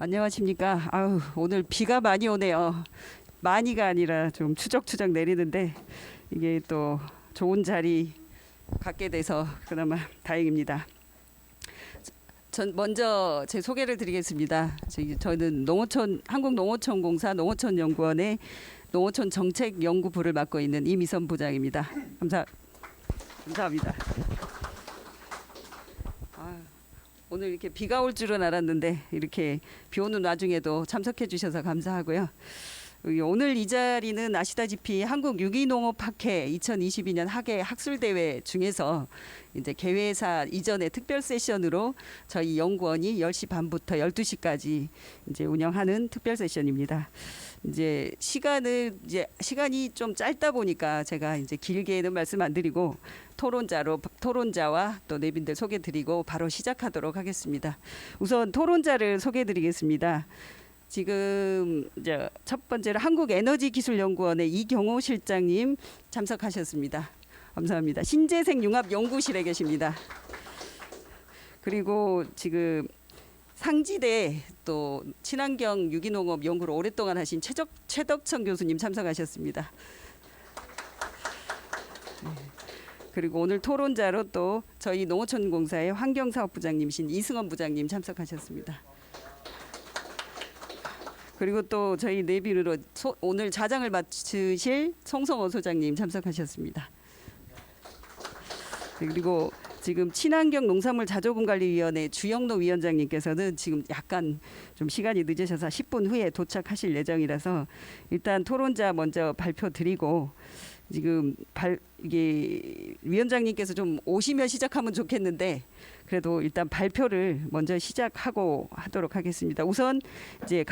안녕하십니까. 아우, 오늘 비가 많이 오네요. 많이가 아니라 좀 추적추적 내리는데 이게 또 좋은 자리 갖게 돼서 그나마 다행입니다. 전 먼저 제 소개를 드리겠습니다. 저는 한국농어촌공사 농어촌연구원의 농어촌 정책연구부를 맡고 있는 이미선 부장입니다. 감사합니다. 오늘 이렇게 비가 올 줄은 알았는데 이렇게 비 오는 와중에도 참석해 주셔서 감사하고요. 오늘 이 자리는 아시다시피 한국 유기농업학회 2022년 학예 학술대회 중에서 이제 개회사 이전의 특별 세션으로 저희 연구원이 10시 반부터 12시까지 이제 운영하는 특별 세션입니다. 이제 시간이 좀 짧다 보니까 제가 이제 길게는 말씀 안 드리고 토론자와 또 내빈들 소개드리고 바로 시작하도록 하겠습니다. 우선 토론자를 소개드리겠습니다. 지금 이제 첫 번째로 한국에너지기술연구원의 이경호 실장님 참석하셨습니다. 감사합니다. 신재생융합연구실에 계십니다. 그리고 지금 상지대 또 친환경 유기농업 연구를 오랫동안 하신 최덕천 교수님 참석하셨습니다. 그리고 오늘 토론자로 또 저희 농어촌공사의 환경사업부장님이신 이승원 부장님 참석하셨습니다. 그리고 또 저희 내비로 오늘 자장을 맡으실 송성호 소장님 참석하셨습니다. 그리고 지금 친환경 농산물 자조금관리위원회 주영로 위원장님께서는 지금 약간 좀 시간이 늦으셔서 10분 후에 도착하실 예정이라서 일단 토론자 먼저 발표 드리고 지금 이게 위원장님께서 좀 오시면 시작하면 좋겠는데 그래도 일단 발표를 먼저 시작하고 하도록 하겠습니다. 우선 이제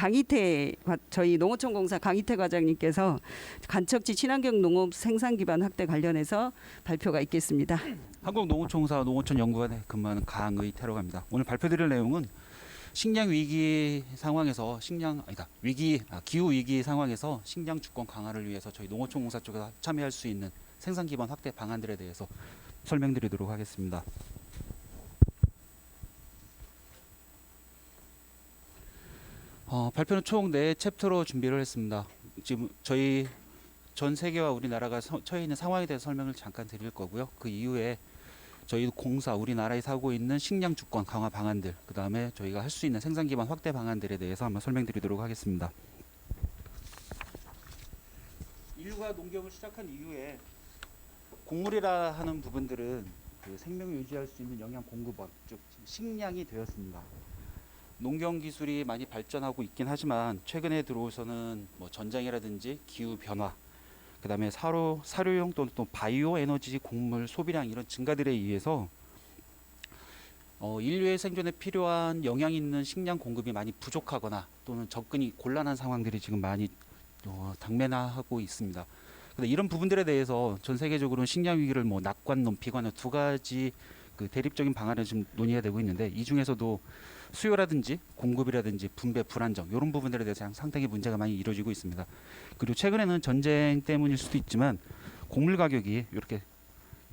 저희 농어촌공사 강희태 과장님께서 간척지 친환경 농업 생산 기반 확대 관련해서 발표가 있겠습니다. 한국농어촌공사 농어촌연구원에 근무하는 강의태라고 합니다. 오늘 발표드릴 내용은 식량 위기 상황에서 기후 위기 상황에서 식량 주권 강화를 위해서 저희 농어촌공사 쪽에서 참여할 수 있는 생산 기반 확대 방안들에 대해서 설명드리도록 하겠습니다. 발표는 총 4챕터로 준비를 했습니다. 지금 저희 전 세계와 우리나라가 처해 있는 상황에 대해서 설명을 잠깐 드릴 거고요. 그 이후에 저희 공사 우리나라에 사고 있는 식량 주권 강화 방안들, 그 다음에 저희가 할 수 있는 생산 기반 확대 방안들에 대해서 한번 설명드리도록 하겠습니다. 인류가 농경을 시작한 이후에 곡물이라 하는 부분들은 그 생명을 유지할 수 있는 영양 공급원, 즉 식량이 되었습니다. 농경 기술이 많이 발전하고 있긴 하지만 최근에 들어오서는 뭐 전장이라든지 기후 변화, 그 다음에 사료용 또는 또 바이오 에너지 곡물 소비량 이런 증가들에 의해서 인류의 생존에 필요한 영양 있는 식량 공급이 많이 부족하거나 또는 접근이 곤란한 상황들이 지금 많이 당면하고 있습니다. 근데 이런 부분들에 대해서 전 세계적으로는 식량 위기를 낙관론, 비관론 두 가지 그 대립적인 방안을 지금 논의가 되고 있는데 이 중에서도 수요라든지 공급이라든지 분배 불안정 이런 부분들에 대해서 상당히 문제가 많이 이루어지고 있습니다. 그리고 최근에는 전쟁 때문일 수도 있지만 곡물 가격이 이렇게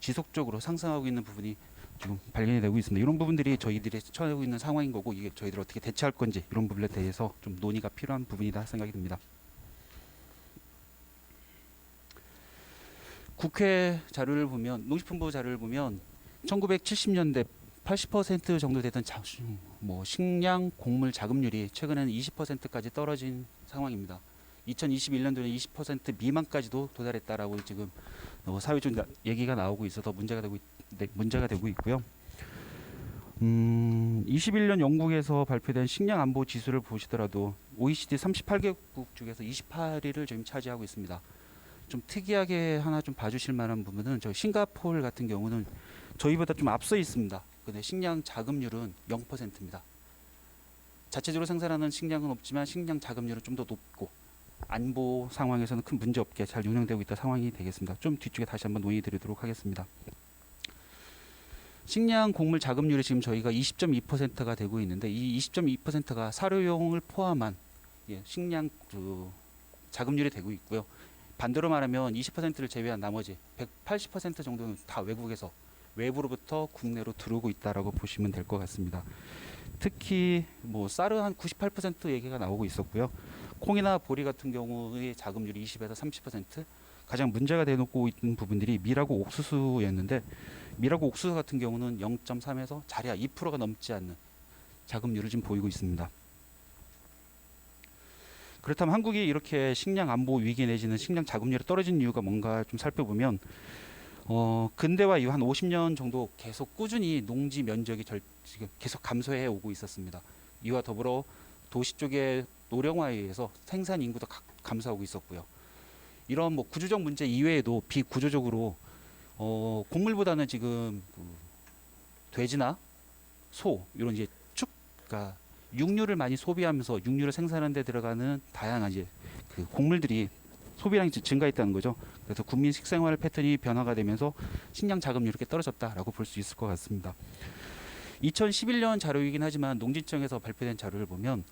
지속적으로 상승하고 있는 부분이 지금 발견이 되고 있습니다. 이런 부분들이 저희들이 처하고 있는 상황인 거고 이게 저희들 어떻게 대처할 건지 이런 부분에 대해서 좀 논의가 필요한 부분이다 생각이 듭니다. 국회 자료를 보면 농식품부 자료를 보면 1970년대 80% 정도 되던 식량 곡물 자급률이 최근에는 20%까지 떨어진 상황입니다. 2021년도에는 20% 미만까지도 도달했다라고 지금 사회적 얘기가 나오고 있어서 문제가 되고 있고요. 21년 영국에서 발표된 식량 안보 지수를 보시더라도 OECD 38개국 중에서 28위를 지금 차지하고 있습니다. 좀 특이하게 하나 좀 봐주실 만한 부분은 저희 싱가포르 같은 경우는 저희보다 좀 앞서 있습니다. 근데 식량 자급률은 0%입니다. 자체적으로 생산하는 식량은 없지만 식량 자급률은 좀 더 높고 안보 상황에서는 큰 문제 없게 잘 운영되고 있다 상황이 되겠습니다. 좀 뒤쪽에 다시 한번 논의 드리도록 하겠습니다. 식량 곡물 자급률이 지금 저희가 20.2%가 되고 있는데 이 20.2%가 사료용을 포함한 식량 자급률이 되고 있고요. 반대로 말하면 20%를 제외한 나머지 180% 정도는 다 외부로부터 국내로 들어오고 있다라고 보시면 될 것 같습니다. 특히 뭐 쌀은 한 98% 얘기가 나오고 있었고요. 콩이나 보리 같은 경우의 자급률이 20에서 30%. 가장 문제가 되고 있는 부분들이 밀하고 옥수수였는데, 밀하고 옥수수 같은 경우는 0.3에서 자리야 2%가 넘지 않는 자급률을 지금 보이고 있습니다. 그렇다면 한국이 이렇게 식량 안보 위기 내지는 식량 자급률이 떨어진 이유가 뭔가 좀 살펴보면, 근대화 이후 한 50년 정도 계속 꾸준히 농지 면적이 지금 계속 감소해 오고 있었습니다. 이와 더불어 도시 쪽의 노령화에 의해서 생산 인구도 감소하고 있었고요. 이런 뭐 구조적 문제 이외에도 비구조적으로 곡물보다는 지금 그 돼지나 소 이런 이제 그러니까 육류를 많이 소비하면서 육류를 생산하는 데 들어가는 다양한 이제 그 곡물들이 소비량이 증가했다는 거죠. 그래서 국민 식생활 패턴이 변화가 되면서 식량 자급률이 이렇게 떨어졌다라고 볼 수 있을 것 같습니다. 2011년 자료이긴 하지만 농진청에서 발표된 자료를 보면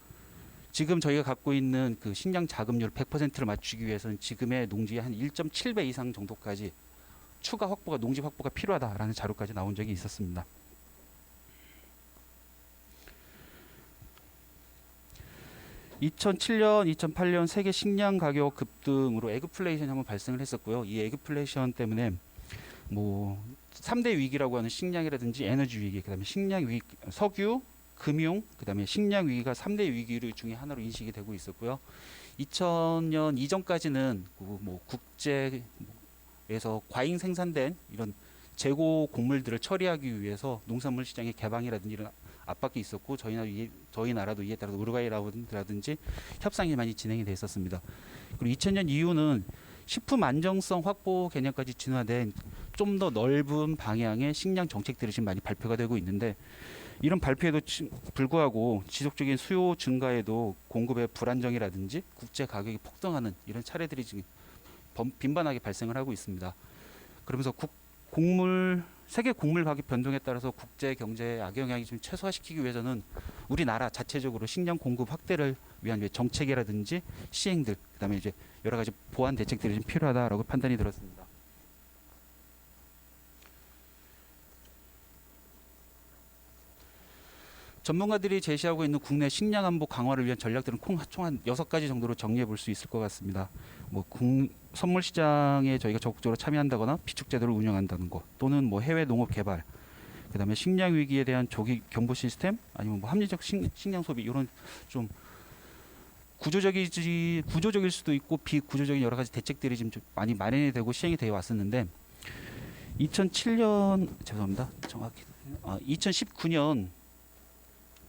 지금 저희가 갖고 있는 그 식량 자급률 100%를 맞추기 위해서는 지금의 농지의 한 1.7배 이상 정도까지 추가 확보가 농지 확보가 필요하다라는 자료까지 나온 적이 있었습니다. (2007년) (2008년) 세계 식량 가격 급등으로 에그플레이션이 한번 발생을 했었고요. 이 에그플레이션 때문에 뭐 3대 위기라고 하는 식량이라든지 에너지 위기, 그다음에 식량 위기, 석유, 금융, 그다음에 식량 위기가 3대 위기 중에 하나로 인식이 되고 있었고요. 2000년 이전까지는 뭐 국제에서 과잉 생산된 이런 재고 곡물들을 처리하기 위해서 농산물 시장의 개방이라든지 이런 압박이 있었고, 저희 나라도 이에 따라서 우루과이라든지 협상이 많이 진행이 됐었습니다. 그리고 2000년 이후는 식품 안정성 확보 개념까지 진화된 좀 더 넓은 방향의 식량 정책들이 지금 많이 발표가 되고 있는데, 이런 발표에도 불구하고 지속적인 수요 증가에도 공급의 불안정이라든지 국제 가격이 폭등하는 이런 차례들이 지금 빈번하게 발생을 하고 있습니다. 그러면서 세계 곡물 가격 변동에 따라서 국제 경제의 악영향이 좀 최소화시키기 위해서는 우리나라 자체적으로 식량 공급 확대를 위한 정책이라든지 시행들, 그다음에 이제 여러 가지 보완 대책들이 좀 필요하다라고 판단이 들었습니다. 전문가들이 제시하고 있는 국내 식량 안보 강화를 위한 전략들은 총 한 6가지 정도로 정리해 볼 수 있을 것 같습니다. 뭐 선물 시장에 저희가 적극적으로 참여한다거나 비축 제도를 운영한다는 것, 또는 뭐 해외 농업 개발, 그다음에 식량 위기에 대한 조기 경보 시스템, 아니면 뭐 합리적 식량 소비, 이런 좀 구조적일 수도 있고 비구조적인 여러 가지 대책들이 지금 좀 많이 마련이 되고 시행이 되어 왔었는데, 2019년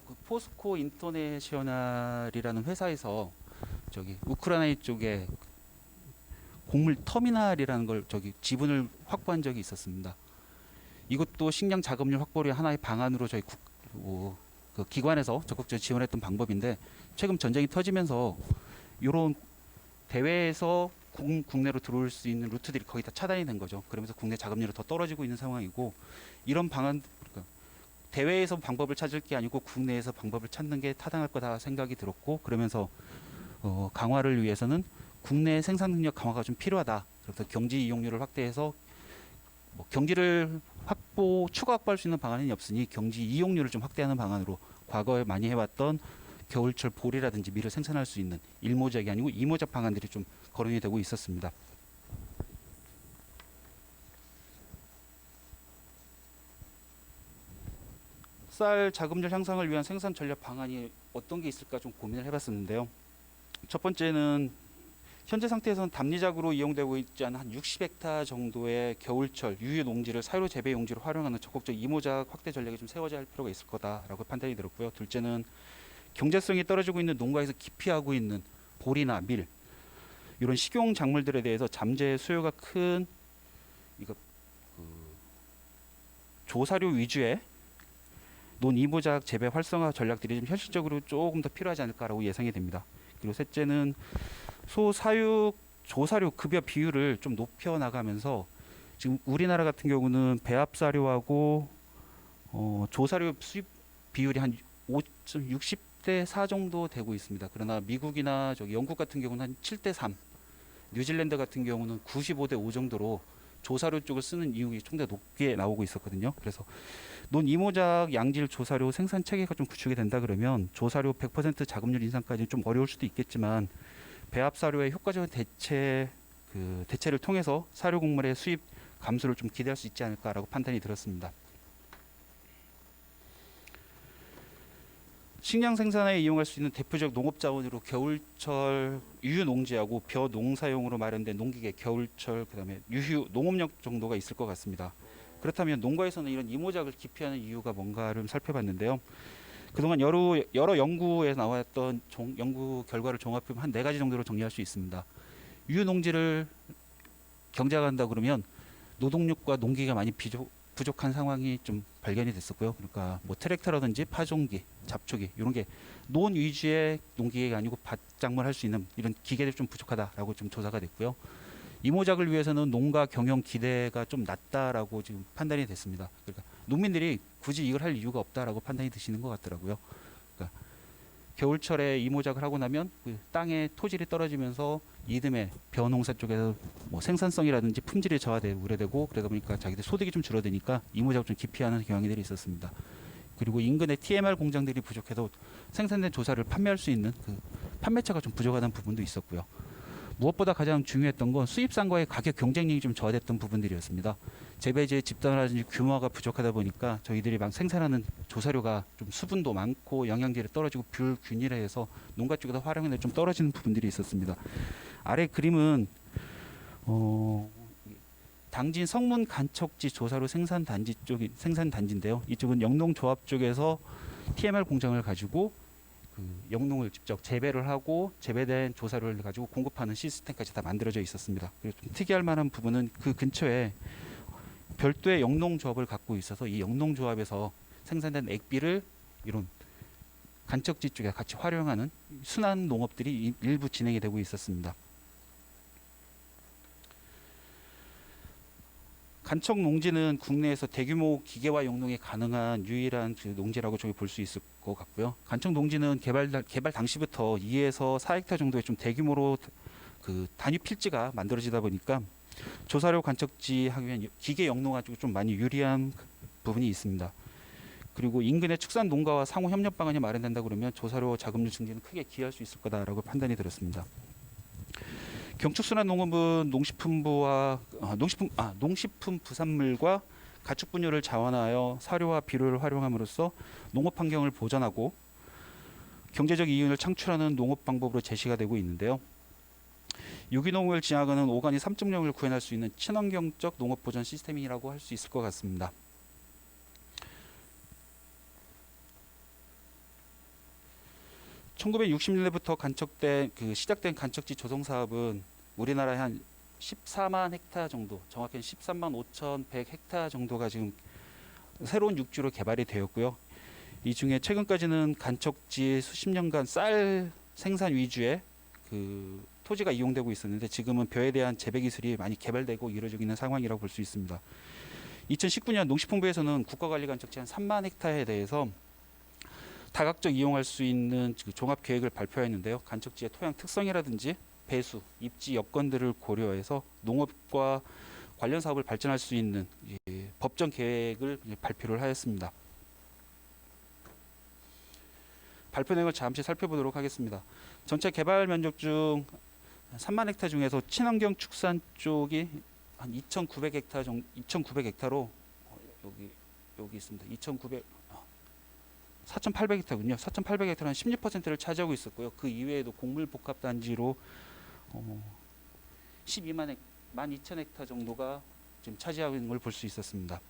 그 포스코 인터내셔널이라는 회사에서 우크라이나 쪽에 곡물 터미널이라는 걸 지분을 확보한 적이 있었습니다. 이것도 식량 자급률 확보의 하나의 방안으로 저희 그 기관에서 적극적으로 지원했던 방법인데, 최근 전쟁이 터지면서 이런 대외에서 국내로 들어올 수 있는 루트들이 거의 다 차단이 된 거죠. 그러면서 국내 자급률이 더 떨어지고 있는 상황이고, 이런 방안, 대외에서 방법을 찾을 게 아니고 국내에서 방법을 찾는 게 타당할 거다 생각이 들었고, 그러면서 강화를 위해서는 국내 생산 능력 강화가 좀 필요하다. 그래서 경지 이용률을 확대해서 뭐 경지를 추가 확보할 수 있는 방안이 없으니 경지 이용률을 좀 확대하는 방안으로 과거에 많이 해왔던 겨울철 보리라든지 밀을 생산할 수 있는 일모작이 아니고 이모작 방안들이 좀 거론이 되고 있었습니다. 쌀 자급률 향상을 위한 생산 전략 방안이 어떤 게 있을까 좀 고민을 해봤었는데요. 첫 번째는 현재 상태에서는 담리작으로 이용되고 있지 않은 한 60헥타 정도의 겨울철 유유 농지를 사료 재배 용지로 활용하는 적극적 이모작 확대 전략이 좀 세워져야 할 필요가 있을 거다라고 판단이 들었고요. 둘째는 경제성이 떨어지고 있는 농가에서 기피하고 있는 보리나 밀, 이런 식용 작물들에 대해서 잠재 수요가 큰 조사료 위주의 논이모작 재배 활성화 전략들이 좀 현실적으로 조금 더 필요하지 않을까라고 예상이 됩니다. 그리고 셋째는 소사육 조사료 급여 비율을 좀 높여 나가면서, 지금 우리나라 같은 경우는 배합사료하고 조사료 수입 비율이 한 60대 4 정도 되고 있습니다. 그러나 미국이나 영국 같은 경우는 한 7대 3, 뉴질랜드 같은 경우는 95대 5 정도로 조사료 쪽을 쓰는 이익이 좀 더 높게 나오고 있었거든요. 그래서 논이모작 양질 조사료 생산 체계가 좀 구축이 된다 그러면 조사료 100% 자급률 인상까지 좀 어려울 수도 있겠지만 배합 사료의 효과적인 대체를 통해서 사료 곡물의 수입 감소를 좀 기대할 수 있지 않을까라고 판단이 들었습니다. 식량 생산에 이용할 수 있는 대표적 농업 자원으로 겨울철 유휴농지하고 벼농사용으로 마련된 농기계, 겨울철 그다음에 유휴 농업용 정도가 있을 것 같습니다. 그렇다면 농가에서는 이런 이모작을 기피하는 이유가 뭔가를 살펴봤는데요. 그동안 여러 연구에 나왔던 연구 결과를 종합하면 한 4가지 정도로 정리할 수 있습니다. 유휴농지를 경작한다 그러면 노동력과 농기가 많이 부족한 상황이 좀 발견이 됐었고요. 그러니까 뭐 트랙터라든지 파종기, 잡초기 이런 게 논 위주의 농기계가 아니고 밭작물 할 수 있는 이런 기계들이 좀 부족하다라고 좀 조사가 됐고요. 이모작을 위해서는 농가 경영 기대가 좀 낮다라고 지금 판단이 됐습니다. 그러니까 농민들이 굳이 이걸 할 이유가 없다라고 판단이 드시는 것 같더라고요. 그러니까 겨울철에 이모작을 하고 나면 그 땅의 토질이 떨어지면서 이듬해 벼농사 쪽에서 뭐 생산성이라든지 품질이 저하되고 우려되고 그러다 보니까 자기들 소득이 좀 줄어드니까 이모작을 좀 기피하는 경향들이 있었습니다. 그리고 인근에 TMR 공장들이 부족해도 생산된 조사를 판매할 수 있는 그 판매처가 좀 부족하다는 부분도 있었고요. 무엇보다 가장 중요했던 건 수입산과의 가격 경쟁력이 좀 저하됐던 부분들이었습니다. 재배지의 집단화라든지 규모가 부족하다 보니까 저희들이 막 생산하는 조사료가 좀 수분도 많고 영양질이 떨어지고 불균일해서 농가 쪽에서 활용률이 좀 떨어지는 부분들이 있었습니다. 아래 그림은 당진 성문 간척지 조사료 생산단지인데요. 이쪽은 영농조합 쪽에서 TMR 공장을 가지고 그 영농을 직접 재배를 하고 재배된 조사료를 가지고 공급하는 시스템까지 다 만들어져 있었습니다. 그리고 좀 특이할 만한 부분은 그 근처에 별도의 영농조합을 갖고 있어서 이 영농조합에서 생산된 액비를 이런 간척지 쪽에 같이 활용하는 순환 농업들이 일부 진행이 되고 있었습니다. 간척 농지는 국내에서 대규모 기계화 용농이 가능한 유일한 그 농지라고 저희 볼 수 있을 것 같고요. 간척 농지는 개발 당시부터 2에서 4헥타 정도의 좀 대규모로 그 단위 필지가 만들어지다 보니까 조사료 간척지 하면 기계 영농 가지고 좀 많이 유리한 부분이 있습니다. 그리고 인근의 축산 농가와 상호 협력 방안이 마련된다 그러면 조사료 자급률 증진은 크게 기여할 수 있을 거다라고 판단이 들었습니다. 경축순환 농업은 농식품 부산물과 가축 분유를 자원하여 사료와 비료를 활용함으로써 농업 환경을 보전하고 경제적 이윤을 창출하는 농업 방법으로 제시가 되고 있는데요. 유기농을 지향하는 오가닉 3.0을 구현할 수 있는 친환경적 농업 보전 시스템이라고 할 수 있을 것 같습니다. (1960년대부터) 시작된 간척지 조성 사업은 우리나라에 한 14만 헥타 정도, 정확히는 13만 5,100 헥타 정도가 지금 새로운 육지로 개발이 되었고요. 이 중에 최근까지는 간척지 수십 년간 쌀 생산 위주의 그 토지가 이용되고 있었는데 지금은 벼에 대한 재배 기술이 많이 개발되고 이루어지고 있는 상황이라고 볼 수 있습니다. 2019년 농식품부에서는 국가관리 간척지 한 3만 헥타에 대해서 다각적 이용할 수 있는 종합 계획을 발표했는데요. 간척지의 토양 특성이라든지 배수, 입지 여건들을 고려해서 농업과 관련 사업을 발전할 수 있는 법정 계획을 발표를 하였습니다. 발표 내용을 잠시 살펴보도록 하겠습니다. 전체 개발 면적 중 3만 헥타 중에서 친환경 축산 쪽이 한 2,900헥타 정도, 2,900헥타로 여기 있습니다. 4,800헥타군요. 4,800헥타는 한 16%를 차지하고 있었고요. 그 이외에도 곡물 복합 단지로 12,000헥타 정도가 지금 차지하고 있는 걸 볼 수 있었습니다.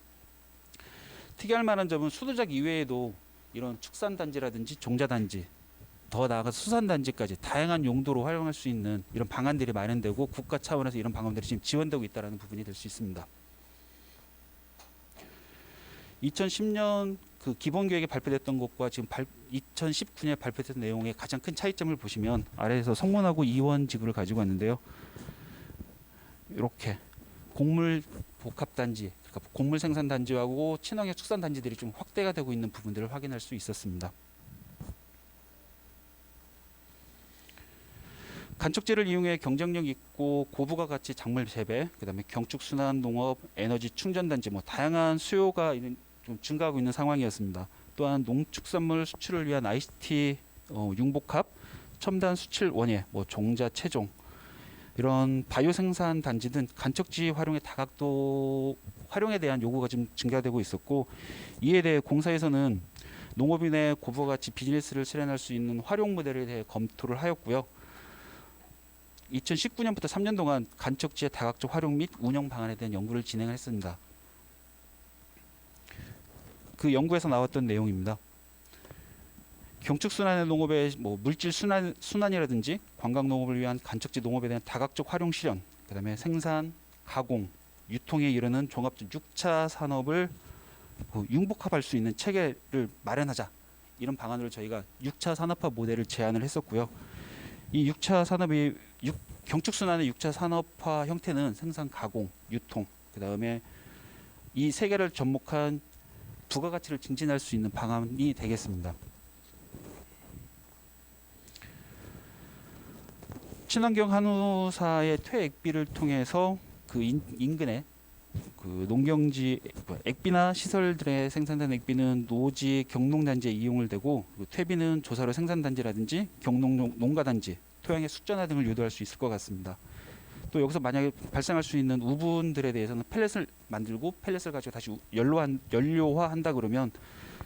특이할 만한 점은 수도작 이외에도 이런 축산단지라든지 종자단지, 더 나아가서 수산단지까지 다양한 용도로 활용할 수 있는 이런 방안들이 마련되고 국가 차원에서 이런 방안들이 지금 지원되고 있다는 부분이 될 수 있습니다. 2010년 그 기본계획에 발표됐던 것과 지금 2019년에 발표된 내용의 가장 큰 차이점을 보시면 아래에서 성문하고 이원 지구를 가지고 왔는데요. 이렇게 곡물 복합단지, 그러니까 곡물 생산단지하고 친환경 축산단지들이 좀 확대가 되고 있는 부분들을 확인할 수 있었습니다. 간척지를 이용해 경쟁력 있고 고부가 가치 작물 재배, 그다음에 경축 순환 농업, 에너지 충전 단지 다양한 수요가 좀 증가하고 있는 상황이었습니다. 또한 농축산물 수출을 위한 ICT 융복합, 첨단 수출 원예, 종자 채종 이런 바이오 생산 단지 등 간척지 활용의 다각도 활용에 대한 요구가 좀 증가되고 있었고, 이에 대해 공사에서는 농업인의 고부가 가치 비즈니스를 실현할 수 있는 활용 모델에 대해 검토를 하였고요. 2019년부터 3년 동안 간척지의 다각적 활용 및 운영 방안에 대한 연구를 진행했습니다. 그 연구에서 나왔던 내용입니다. 경축순환의 농업의 물질 순환이라든지 관광 농업을 위한 간척지 농업에 대한 다각적 활용 실현, 그다음에 생산, 가공, 유통에 이르는 종합적 6차 산업을 융복합할 수 있는 체계를 마련하자, 이런 방안으로 저희가 6차 산업화 모델을 제안을 했었고요. 이 6차 산업이 경축순환의 6차 산업화 형태는 생산, 가공, 유통, 그다음에 이 세 개를 접목한 부가가치를 증진할 수 있는 방안이 되겠습니다. 친환경 한우사의 퇴액비를 통해서 그 인근에 그 농경지 액비나 시설들의 생산된 액비는 노지 경농단지에 이용을 되고, 퇴비는 조사로 생산단지라든지 경농 농가단지, 토양의 숙전화 등을 유도할 수 있을 것 같습니다. 또 여기서 만약에 발생할 수 있는 우분들에 대해서는 펠렛을 만들고 펠렛을 가지고 다시 연료화한다 그러면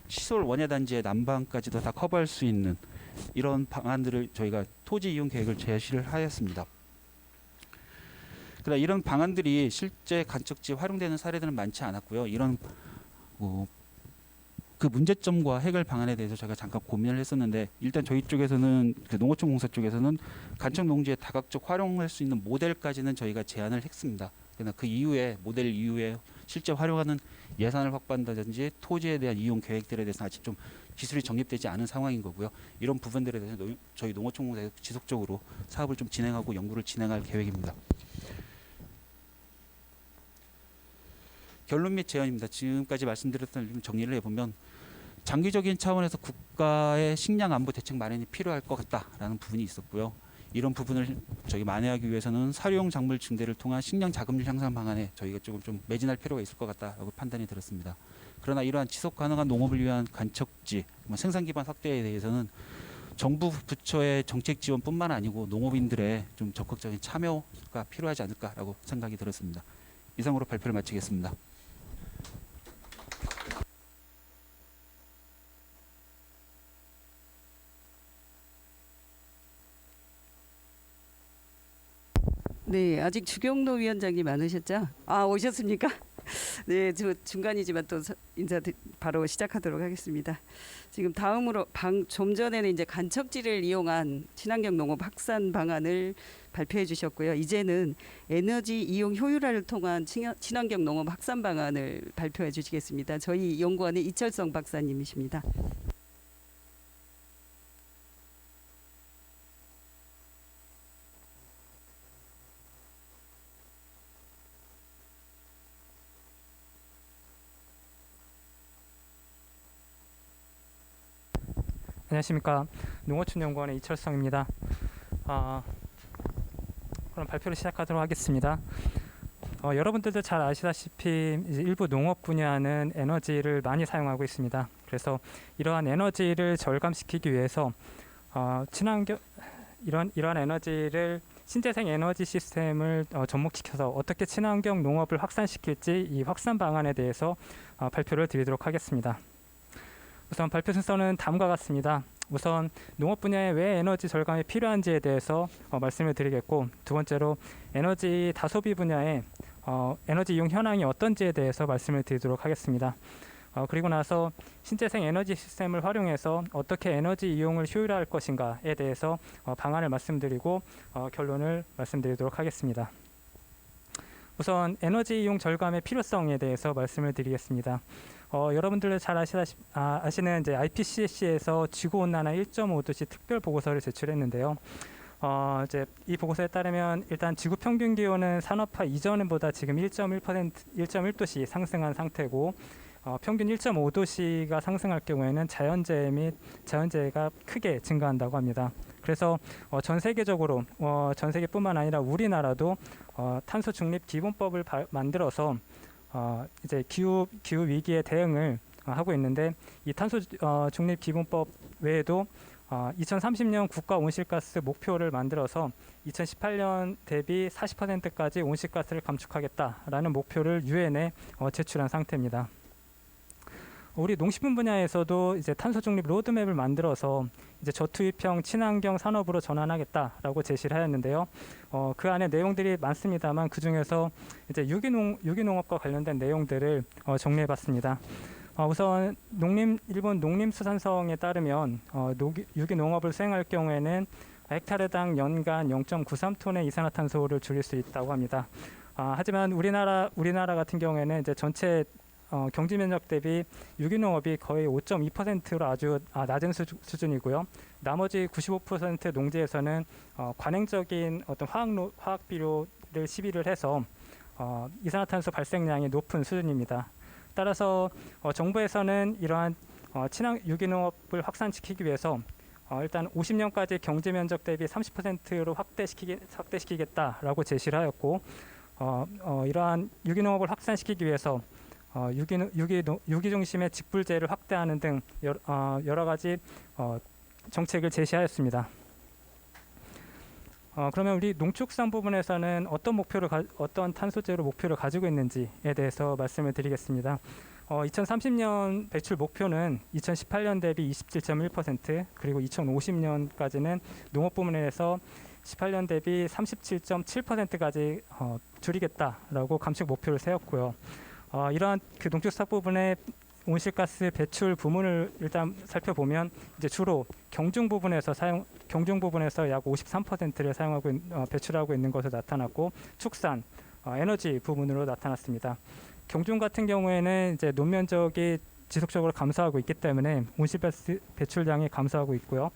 시설 원예단지의 난방까지도 다 커버할 수 있는 이런 방안들을 저희가 토지 이용 계획을 제시를 하였습니다. 그러나 이런 방안들이 실제 간척지에 활용되는 사례들은 많지 않았고요. 이런 그 문제점과 해결 방안에 대해서 제가 잠깐 고민을 했었는데, 일단 저희 쪽에서는 그 농어촌공사 쪽에서는 간척 농지의 다각적 활용할 수 있는 모델까지는 저희가 제안을 했습니다. 그러나 그 이후에 모델 이후에 실제 활용하는 예산을 확보한다든지 토지에 대한 이용 계획들에 대해서 아직 좀 기술이 정립되지 않은 상황인 거고요. 이런 부분들에 대해서 저희 농어촌공사에서 지속적으로 사업을 좀 진행하고 연구를 진행할 계획입니다. 결론 및 제안입니다. 지금까지 말씀드렸던 좀 정리를 해보면, 장기적인 차원에서 국가의 식량 안보 대책 마련이 필요할 것 같다라는 부분이 있었고요. 이런 부분을 저희 만회하기 위해서는 사료용 작물 증대를 통한 식량 자급률 향상 방안에 저희가 조금 좀 매진할 필요가 있을 것 같다라고 판단이 들었습니다. 그러나 이러한 지속 가능한 농업을 위한 간척지, 생산 기반 확대에 대해서는 정부 부처의 정책 지원뿐만 아니고 농업인들의 좀 적극적인 참여가 필요하지 않을까라고 생각이 들었습니다. 이상으로 발표를 마치겠습니다. 네, 아직 주경로 위원장님 많으셨죠? 아, 오셨습니까? 네, 저 중간이지만 또 바로 시작하도록 하겠습니다. 지금 다음으로 좀 전에는 이제 간척지를 이용한 친환경 농업 확산 방안을 발표해 주셨고요. 이제는 에너지 이용 효율화를 통한 친환경 농업 확산 방안을 발표해 주시겠습니다. 저희 연구원의 이철성 박사님이십니다. 안녕하십니까. 농어촌연구원의 이철성입니다. 그럼 발표를 시작하도록 하겠습니다. 여러분들도 잘 아시다시피 이제 일부 농업 분야는 에너지를 많이 사용하고 있습니다. 그래서 이러한 에너지를 절감시키기 위해서 친환경 이러한 에너지를 신재생 에너지 시스템을 접목시켜서 어떻게 친환경 농업을 확산시킬지, 이 확산 방안에 대해서 발표를 드리도록 하겠습니다. 우선 발표 순서는 다음과 같습니다. 우선 농업 분야에 왜 에너지 절감이 필요한지에 대해서 말씀을 드리겠고, 두 번째로 에너지 다소비 분야에 에너지 이용 현황이 어떤지에 대해서 말씀을 드리도록 하겠습니다. 그리고 나서 신재생 에너지 시스템을 활용해서 어떻게 에너지 이용을 효율화할 것인가에 대해서 방안을 말씀드리고 결론을 말씀드리도록 하겠습니다. 우선 에너지 이용 절감의 필요성에 대해서 말씀을 드리겠습니다. 여러분들 잘 아시는 이제 IPCC에서 지구 온난화 1.5도씨 특별 보고서를 제출했는데요. 이제 이 보고서에 따르면 일단 지구 평균 기온은 산업화 이전보다 지금 1.1%, 1.1도씩 상승한 상태고, 평균 1.5도씨가 상승할 경우에는 자연재해가 크게 증가한다고 합니다. 그래서 전 세계적으로 전 세계뿐만 아니라 우리나라도 탄소 중립 기본법을 만들어서 이제 기후 위기에 대응을 하고 있는데, 이 탄소 중립 기본법 외에도 2030년 국가 온실가스 목표를 만들어서 2018년 대비 40%까지 온실가스를 감축하겠다라는 목표를 유엔에 제출한 상태입니다. 우리 농식품 분야에서도 이제 탄소 중립 로드맵을 만들어서 이제 저투입형 친환경 산업으로 전환하겠다라고 제시를 하였는데요. 그 안에 내용들이 많습니다만 그 중에서 이제 유기농업과 관련된 내용들을 정리해봤습니다. 우선 일본 농림수산성에 따르면 유기농업을 수행할 경우에는 헥타르당 연간 0.93톤의 이산화탄소를 줄일 수 있다고 합니다. 하지만 우리나라 같은 경우에는 이제 전체 경지 면적 대비 유기농업이 거의 5.2%로 아주 낮은 수준이고요. 나머지 95% 농지에서는 관행적인 어떤 화학 비료를 시비를 해서 이산화탄소 발생량이 높은 수준입니다. 따라서 정부에서는 이러한 친환 유기농업을 확산시키기 위해서 일단 50년까지 경제 면적 대비 30%로 확대시키겠다라고 제시를 하였고, 이러한 유기농업을 확산시키기 위해서 유기 중심의 직불제를 확대하는 등 여러 가지 정책을 제시하였습니다. 그러면 우리 농축산 부분에서는 어떤 탄소제로 목표를 가지고 있는지에 대해서 말씀을 드리겠습니다. 2030년 배출 목표는 2018년 대비 27.1%, 그리고 2050년까지는 농업 부문에서 18년 대비 37.7%까지 줄이겠다라고 감축 목표를 세웠고요. 이러한 그 농축산 부분의 온실가스 배출 부문을 일단 살펴보면 이제 주로 경중 부분에서 약 53%를 배출하고 있는 것으로 나타났고, 축산, 에너지 부분으로 나타났습니다. 경중 같은 경우에는 이제 논면적이 지속적으로 감소하고 있기 때문에 온실가스 배출량이 감소하고 있고요.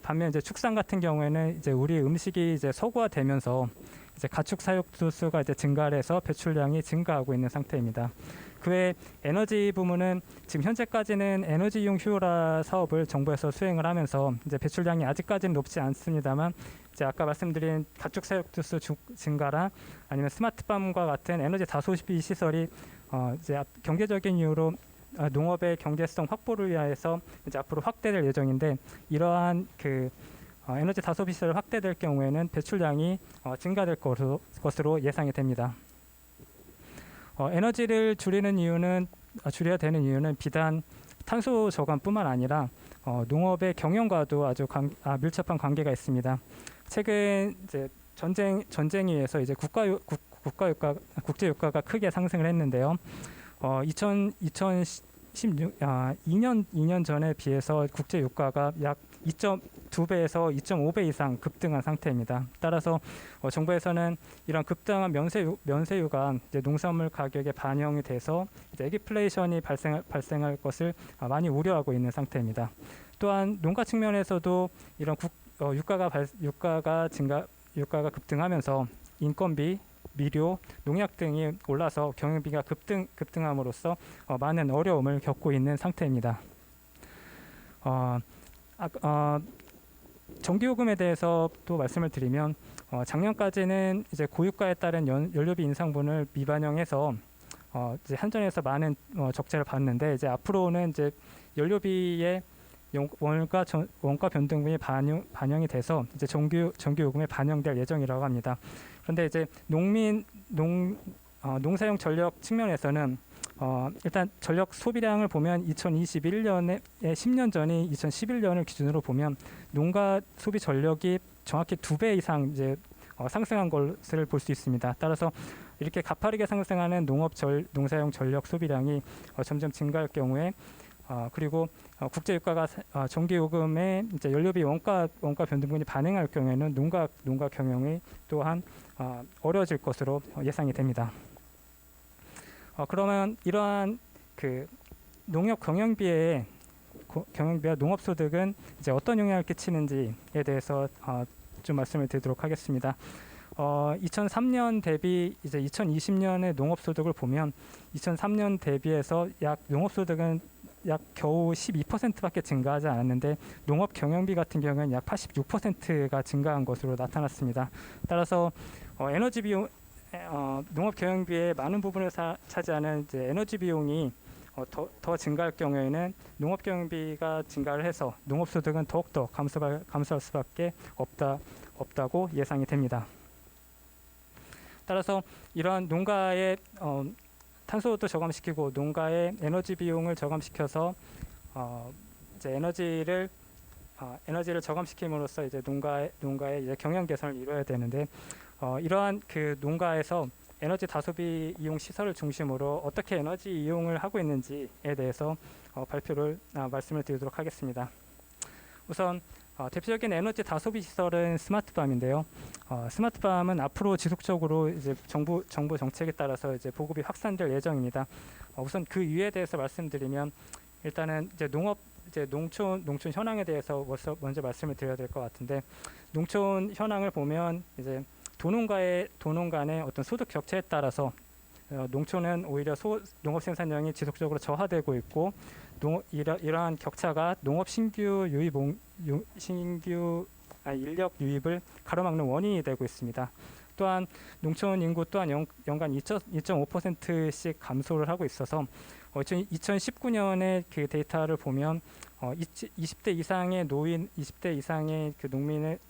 반면 이제 축산 같은 경우에는 이제 우리 음식이 이제 서구화되면서 이제 가축 사육수가 이제 증가를 해서 배출량이 증가하고 있는 상태입니다. 그 외 에너지 부문은 지금 현재까지는 에너지용 휴일화 사업을 정부에서 수행을 하면서 이제 배출량이 아직까지는 높지 않습니다만, 이제 아까 말씀드린 가축 사육수 증가나 아니면 스마트팜과 같은 에너지 다소비 시설이 이제 경제적인 이유로 농업의 경제성 확보를 위해서 이제 앞으로 확대될 예정인데, 이러한 그 에너지 다소비 시설 확대될 경우에는 배출량이 증가될 것으로 예상이 됩니다. 에너지를 줄여야 되는 이유는 비단 탄소 저감뿐만 아니라 농업의 경영과도 아주 밀접한 관계가 있습니다. 최근 이제 전쟁에 의해서 이제 국제 유가가 크게 상승을 했는데요. 2년 전에 비해서 국제 유가가 약 2.2배에서 2.5배 이상 급등한 상태입니다. 따라서 정부에서는 이런 급등한 면세유가 이제 농산물 가격에 반영이 돼서 이제 애기플레이션이 발생할 것을 많이 우려하고 있는 상태입니다. 또한 농가 측면에서도 이런 유가가 급등하면서 인건비, 미료, 농약 등이 올라서 경영비가 급등함으로써 많은 어려움을 겪고 있는 상태입니다. 전기요금에 대해서 또 말씀을 드리면 작년까지는 이제 고유가에 따른 연료비 인상분을 미반영해서 이제 한전에서 많은 적자를 봤는데, 이제 앞으로는 이제 연료비의 원가 변동분이 반영이 돼서 이제 전기요금에 반영될 예정이라고 합니다. 그런데 이제 농사용 전력 측면에서는 일단 전력 소비량을 보면 2021년에 10년 전이 2011년을 기준으로 보면 농가 소비 전력이 정확히 2배 이상 이제 상승한 것을 볼 수 있습니다. 따라서 이렇게 가파르게 상승하는 농사용 전력 소비량이 점점 증가할 경우에 그리고 국제 유가가 전기요금에 이제 연료비 원가 변동분이 반영할 경우에는 농가 경영이 또한 어려워질 것으로 예상이 됩니다. 그러면 이러한 그 농협 경영비와 농업소득은 이제 어떤 영향을 끼치는지에 대해서 좀 말씀을 드리도록 하겠습니다. 2003년 대비 이제 2020년의 농업소득을 보면 2003년 대비해서 약 농업소득은 약 겨우 12%밖에 증가하지 않았는데 농업 경영비 같은 경우는 약 86%가 증가한 것으로 나타났습니다. 따라서 에너지 비용 농업 경영비의 많은 부분을 차지하는 이제 에너지 비용이 더 증가할 경우에는 농업 경영비가 증가를 해서 농업 소득은 더욱더 감소할 수밖에 없다고 예상이 됩니다. 따라서 이러한 농가의 탄소도 저감시키고 농가의 에너지 비용을 저감시켜서 이제 에너지를 저감시킴으로써 이제 농가의 이제 경영 개선을 이루어야 되는데 이러한 그 농가에서 에너지 다소비 이용 시설을 중심으로 어떻게 에너지 이용을 하고 있는지에 대해서 말씀을 드리도록 하겠습니다. 우선 대표적인 에너지 다소비 시설은 스마트팜인데요. 스마트팜은 앞으로 지속적으로 이제 정부 정책에 따라서 이제 보급이 확산될 예정입니다. 우선 그 이유에 대해서 말씀드리면 일단은 이제 농촌 현황에 대해서 먼저 말씀을 드려야 될 것 같은데 농촌 현황을 보면 이제 도농 간의 어떤 소득 격차에 따라서 농촌은 오히려 농업 생산량이 지속적으로 저하되고 있고 이러한 격차가 농업 인력 유입을 가로막는 원인이 되고 있습니다. 또한 농촌 인구 또한 연간 2.5%씩 감소를 하고 있어서 2019년의 그 데이터를 보면 20대 이상의 그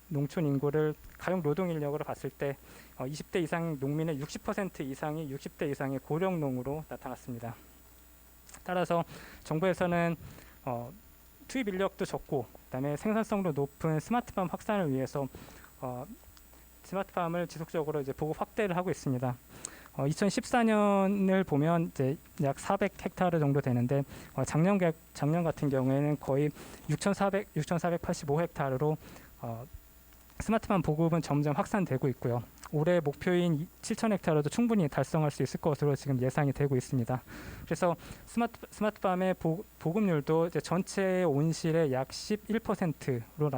농촌 인구를 가용 노동 인력으로 봤을 때 20대 이상 농민의 60% 이상이 60대 이상의 고령농으로 나타났습니다. 따라서 정부에서는 투입 인력도 적고 그다음에 생산성도 높은 스마트팜 확산을 위해서 스마트팜을 지속적으로 이제 보급 확대를 하고 있습니다. 2014년을 보면 이제 약 400헥타르 정도 되는데 작년 같은 경우에는 거의 6,485헥타르로 스마트팜 보급은 점점 확산되고 있고요. 올해 목표인 7,000헥타르도 충분히 달성할 수 있을 것으로 지금 예상이 되고 있습니다. 그래서 스마트팜의 보급률도 이제 전체 온실의 약 11%로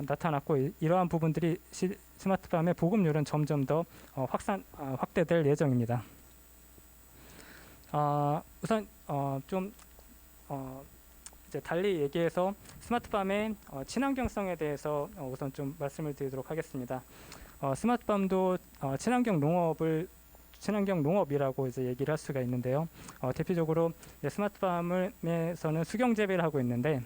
나타났고 이러한 부분들이 스마트팜의 보급률은 점점 더 확대될 예정입니다. 우선 이제 달리 얘기해서 스마트팜의 친환경성에 대해서 우선 좀 말씀을 드리도록 하겠습니다. 스마트팜도 친환경 농업이라고 이제 얘기를 할 수가 있는데요. 대표적으로 스마트팜에서는 수경 재배를 하고 있는데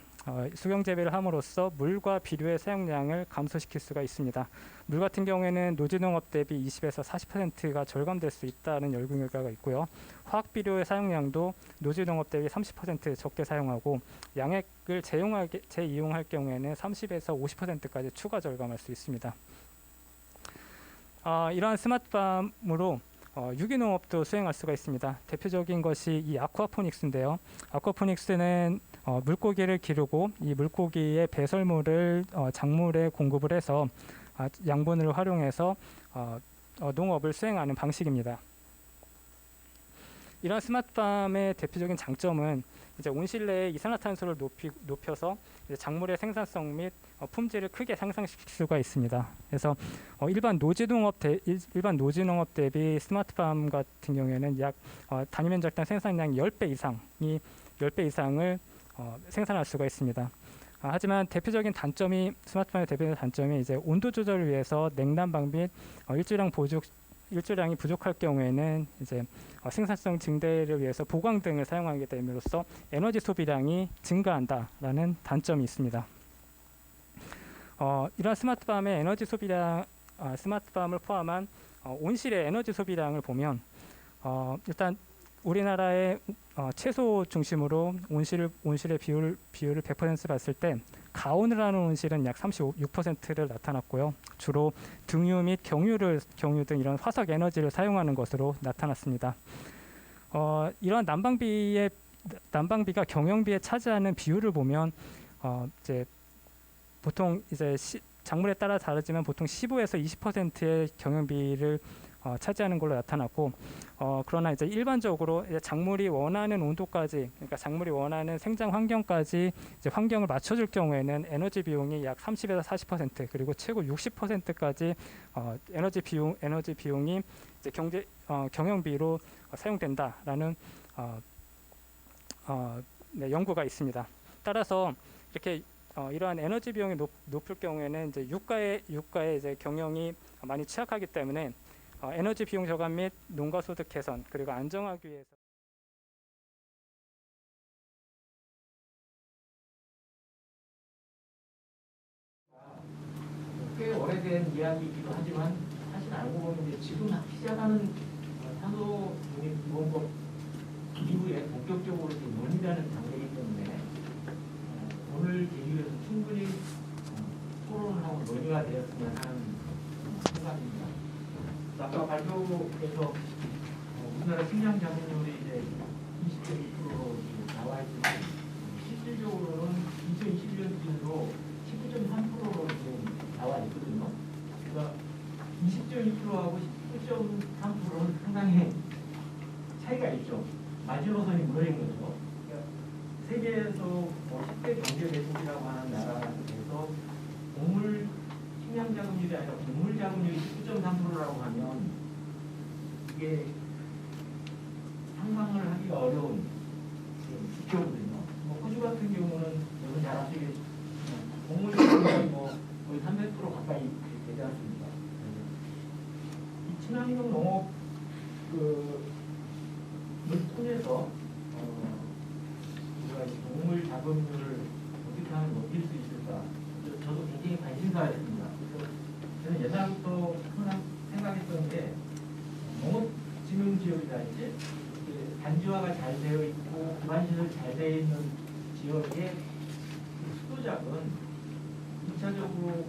수경 재배를 함으로써 물과 비료의 사용량을 감소시킬 수가 있습니다. 물 같은 경우에는 노지농업 대비 20에서 40%가 절감될 수 있다는 연구 결과가 있고요. 화학 비료의 사용량도 노지농업 대비 30% 적게 사용하고 양액을 재이용할 경우에는 30에서 50%까지 추가 절감할 수 있습니다. 이러한 스마트팜으로 유기농업도 수행할 수가 있습니다. 대표적인 것이 이 아쿠아포닉스인데요. 아쿠아포닉스는 물고기를 기르고 이 물고기의 배설물을 작물에 공급을 해서 양분을 활용해서 농업을 수행하는 방식입니다. 이런 스마트팜의 대표적인 장점은 이제 온실 내의 이산화탄소를 높여서 이제 작물의 생산성 및 품질을 크게 상승시킬 수가 있습니다. 그래서 일반 노지농업 대비 스마트팜 같은 경우에는 약 단위 면적당 생산량 10배 이상을 생산할 수가 있습니다. 하지만 스마트팜의 대표적인 단점이 이제 온도 조절을 위해서 냉난방 및 일조량이 부족할 경우에는 이제 생산성 증대를 위해서 보강 등을 사용하게 됨으로써 에너지 소비량이 증가한다라는 단점이 있습니다. 이러한 스마트팜을 포함한 온실의 에너지 소비량을 보면 일단 우리나라의 채소 중심으로 온실의 비율을 100% 봤을 때 가온을 하는 온실은 약 36%를 나타났고요. 주로 등유 및 경유 등 이런 화석 에너지를 사용하는 것으로 나타났습니다. 이러한 난방비가 경영비에 차지하는 비율을 보면 이제 보통 이제 작물에 따라 다르지만 보통 15에서 20%의 경영비를 차지하는 걸로 나타났고, 그러나 이제 일반적으로 이제 작물이 원하는 온도까지, 그러니까 작물이 원하는 생장 환경까지 이제 환경을 맞춰줄 경우에는 에너지 비용이 약 30에서 40% 그리고 최고 60%까지 에너지 비용이 이제 경영비로 사용된다라는 네, 연구가 있습니다. 따라서 이렇게 이러한 에너지 비용이 높을 경우에는 이제 유가의 이제 경영이 많이 취약하기 때문에 에너지 비용 저감 및 농가 소득 개선 그리고 안정하기 위해서 꽤 오래된 이야기이기도 하지만 사실 알고 보면 이제 지금 시작하는 탄소 중립 기본법 이후에 본격적으로 지금 논의라는 단계이기 때문에 오늘 계기로 해서 충분히 토론을 하고 논의가 되었으면 하는 생각입니다. 아까 발표에서 우리나라 식량 자본율이 이제 20.2%로 나와 있지만 실질적으로는 2021년 기준으로 19.3%로 지금 나와 있거든요. 그러니까 20.2%하고 19.3%는 상당히 차이가 있죠. 마지노선이 무너진 거죠. 그러니까 세계에서 10대 경제 대국이라고 하는 나라에서 곡물 식량 자금률이 아니라 곡물 자금률이 19.3%라고 하면 이게 상상을 하기가 어려운 지표거든요. 호주 같은 경우는 여러분 잘 아시겠지만 곡물 자금률이 거의 300% 가까이 되지 않습니까? 이 친환경 농업 을 통해서 우리가 곡물 자금률을 어떻게 하면 높일 수 있을까? 저도 굉장히 관심사였습니다. 그래서 저는 옛날부터 항상 생각했던 게 농업진흥지역이라든지 단지화가 잘 되어 있고 기반시설 잘 되어 있는 지역의 수도작은 2차적으로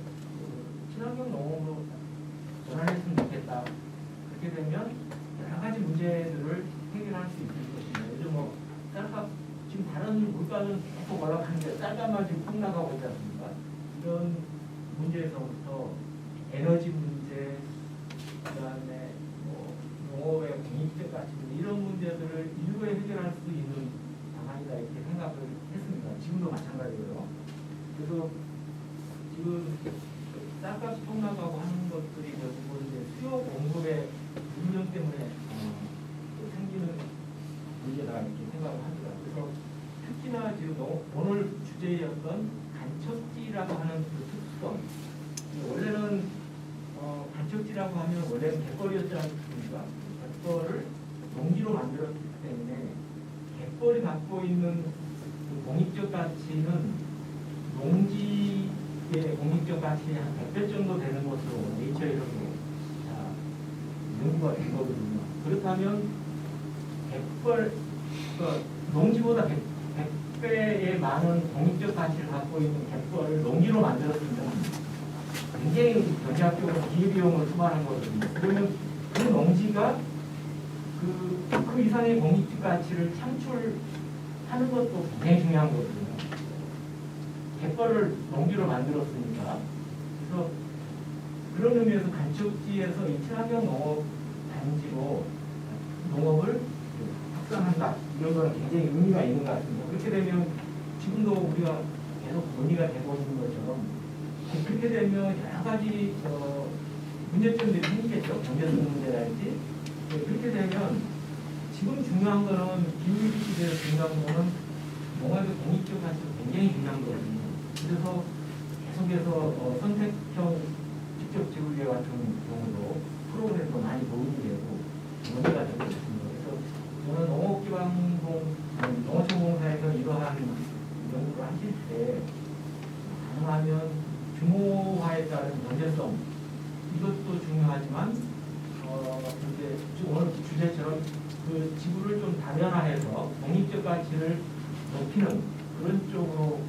친환경 농업으로 전환했으면 좋겠다. 그렇게 되면 여러 가지 문제들을 해결할 수 있을 것입니다. 요즘 쌀값 지금 다른 물가는 계속 올라가는데 쌀값만 지금 푹 나가고 있지 않습니까? 이런 문제에서부터 에너지 문제, 그다음에 농업의 공익적 가치 이런 문제들을 일부에 해결할 수 있는 방안이다 이렇게 생각을 했습니다. 지금도 마찬가지고요. 그래서 지금 쌀값이 푹 나가고 하는 것들이 결국은 이제 수요 공급의 불균형 때문에 생기는 문제다 이렇게 생각을 합니다. 그래서 특히나 지금 오늘 주제였던 간척지라고 하는 그 특수성. 원래는 간척지라고 하면 원래는 갯벌이었지 않습니까? 갯벌을 농지로 만들었기 때문에 갯벌이 갖고 있는 그 공익적 가치는 농지의 공익적 가치의 한 100배 정도 되는 것으로 네이처에서도 연구가 된 거거든요. 그렇다면 갯벌, 농지보다 100배의 많은 공익적 가치를 갖고 있는 갯벌을 농지로 만들었으면 굉장히 경제학적으로 기회비용을 투입하는 거거든요. 그러면 그 농지가 그 이상의 공익적 가치를 창출하는 것도 굉장히 중요한 거거든요. 갯벌을 농지로 만들었으니까. 그래서 그런 의미에서 간척지에서 이 친환경 농업 단지로 농업을 확산한다. 이런 거는 굉장히 의미가 있는 것 같습니다. 그렇게 되면 지금도 우리가 계속 논의가 되고 있는 것처럼 그렇게 되면 여러 가지 문제점들이 생기겠죠. 경제성 문제랄지. 그렇게 되면 지금 중요한 거는 기후위기 시대에 중요한 거는 농업의 공익적 가치가 굉장히 중요한 거거든요. 그래서 계속해서 선택형 직접 지불계 같은 경우도 프로그램도 많이 도움이 되고 논의가 되고 있습니다. 그래서 저는 농어촌공사에서 이러한 연구를 하실 때 가능하면 규모화에 따른 연계성 이것도 중요하지만 이제 오늘 주제처럼 그 지구를 좀 다변화해서 공익적 가치를 높이는 그런 쪽으로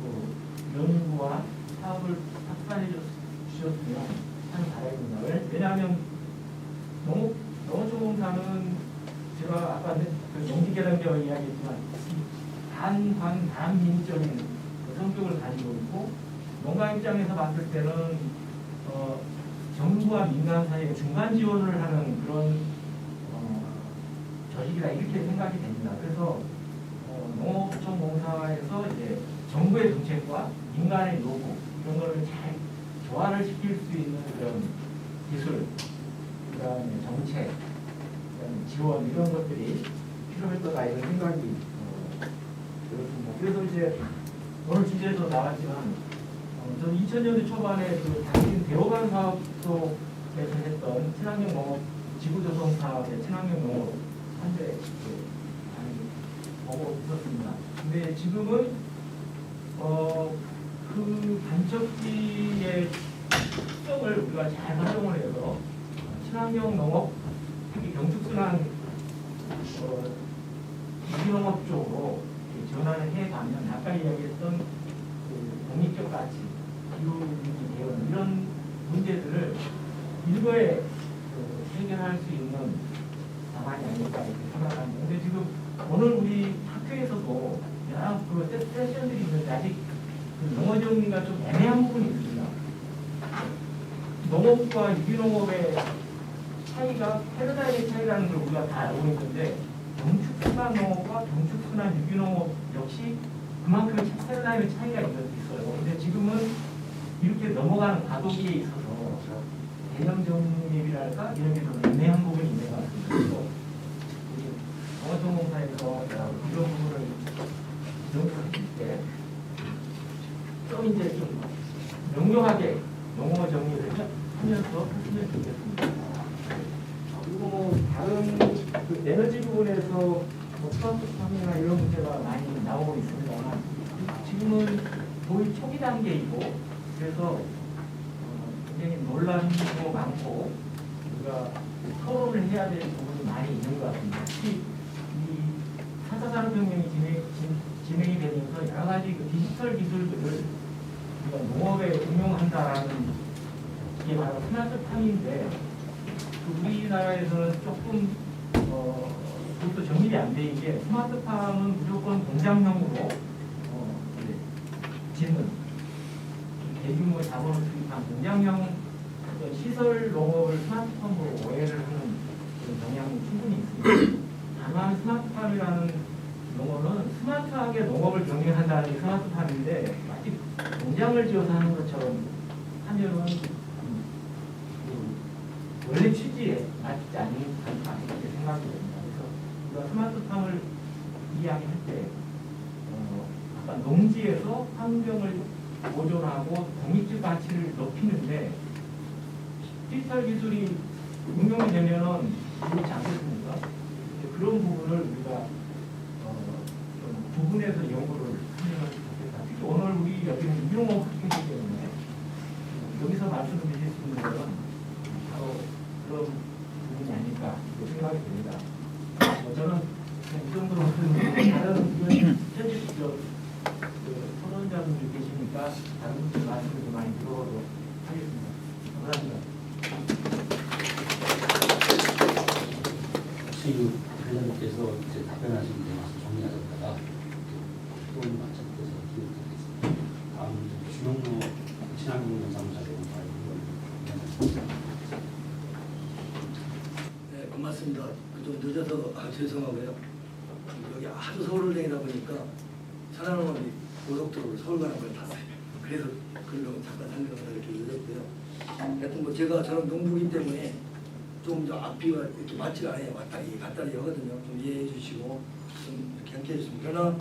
연구와 사업을 확산해 주셨으면 하는 바람입니다. 왜냐하면 농어촌공사는 제가 아까 농지개량제와 이야기했지만 단민적인 성격을 가지고 있고 농가 입장에서 봤을 때는 정부와 민간 사이에 중간 지원을 하는 그런 조직이다 이렇게 생각이 됩니다. 그래서 농업부총공사에서 이제 정부의 정책과 민간의 요구 이런 거를 잘 조화를 시킬 수 있는 그런 기술, 그다음에 정책, 그다음에 지원 이런 것들이 필요할 거다 이런 생각이 들었습니다. 그래서 이제 오늘 주제에서 나왔지만 저는 2000년대 초반에 그 당신 대호관 사업 속에서 했던 친환경 농업 지구조성 사업의 친환경 농업 한대 보고 있었습니다. 근데 지금은 그 간척지의 특성을 우리가 잘 활용을 해서 친환경 농업, 특히 경축순환 유기농업 쪽으로 전환을 해가면 아까 이야기했던 그 독립적 가치, 기후위기 대응 이런 문제들을 일거에 해결할 수 있는 방안이 아닐까 이렇게 생각합니다. 근데 지금 오늘 우리 학교에서도 여러 그 세션들이 있는데 아직 그 용어 정리가 좀 애매한 부분이 있습니다. 농업과 유기농업의 차이가 패러다임의 차이라는 걸 우리가 다 알고 있는데 경축순환 농업과 경축순환 유기농업 역시 그만큼의 패러다임의 차이가 있어요. 근데 지금은 이렇게 넘어가는 과도기에 있어서 개념 정립이랄까 이런 게 좀 애매한 부분이 있는 것 같습니다. 그래서 우리 농어정공사에서 이런 부분을 정립할 때 좀 이제 좀 명료하게 용어 정리를 하면서 했으면 좋겠습니다. 그리고 뭐 다른 그 에너지 부분에서 뭐 스마트팜이나 이런 문제가 많이 나오고 있습니다만 지금은 거의 초기 단계이고 그래서 굉장히 논란도 많고 우리가 토론을 해야 될 부분이 많이 있는 것 같습니다. 특히 이 4차 산업혁명이 진행이 되면서 여러 가지 그 디지털 기술들을 우리가 농업에 응용한다라는 이게 바로 스마트팜인데 우리나라에서는 조금 그것도 정립이 안 돼 있게 스마트팜은 무조건 공장형으로 짓는 대규모 자본을 투입한 공장형 어떤 시설 농업을 스마트팜으로 오해를 하는 그런 경향이 충분히 있습니다. 다만 스마트팜이라는 용어는 스마트하게 농업을 병행한다는 게 스마트팜인데 마치 공장을 지어서 하는 것처럼 하면은 원래 취지에 맞지 않다 이렇게 생각이 됩니다. 그래서 우리가 스마트팜을 이야기할 때 아까 농지에서 환경을 보존하고 독립적 가치를 높이는데 디지털 기술이 응용이 되면은 그렇지 않겠습니까? 그런 부분을 우리가 좀 구분해서 연구를 하면 좋겠다. 특히 오늘 우리 여기는 유기농업 학교이기 때문에 여기서 말씀드릴 수 있는 것은 바로 그런 부분이 아닐까 생각이 됩니다. 저는 이 정도로 다른 현직 토론자분들 계시니까 다른 분들 말씀을 많이 들어보도록 하겠습니다. 감사합니다. 혹시 관장님께서 이제 답변하신 데 와서 정리하셨다가 또는 마찬가지로 기억하겠습니다. 다음 주영로 친환경 농산물 자료를 네, 고맙습니다. 좀 늦어서 죄송하고요. 여기 하도 서울을 다니다 보니까 천안원이 고속도로를 서울 가는 걸 탔어요. 그래서 그걸로 잠깐 설명을 이렇게 늦었고요. 하여튼 뭐 저는 농부이기 때문에 좀 더 앞뒤가 이렇게 맞지가 않아요. 왔다리 갔다리 하거든요. 좀 이해해 주시고 좀 이렇게 함께 해주시면. 그러나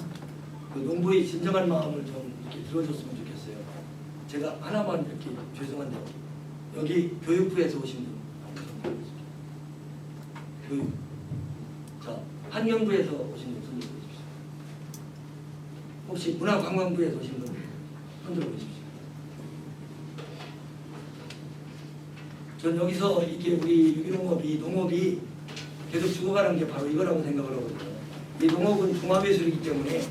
그 농부의 진정한 마음을 좀 이렇게 들어줬으면 좋겠어요. 제가 하나만 이렇게 죄송한데 여기 교육부에서 오신 분. 자, 환경부에서 오신 분 손들어 보십시오. 혹시 문화관광부에서 오신 분 손들어 보십시오. 전 여기서 이게 우리 유기농업이 농업이 계속 죽어가는 게 바로 이거라고 생각을 하거든요. 이 농업은 종합예술이기 때문에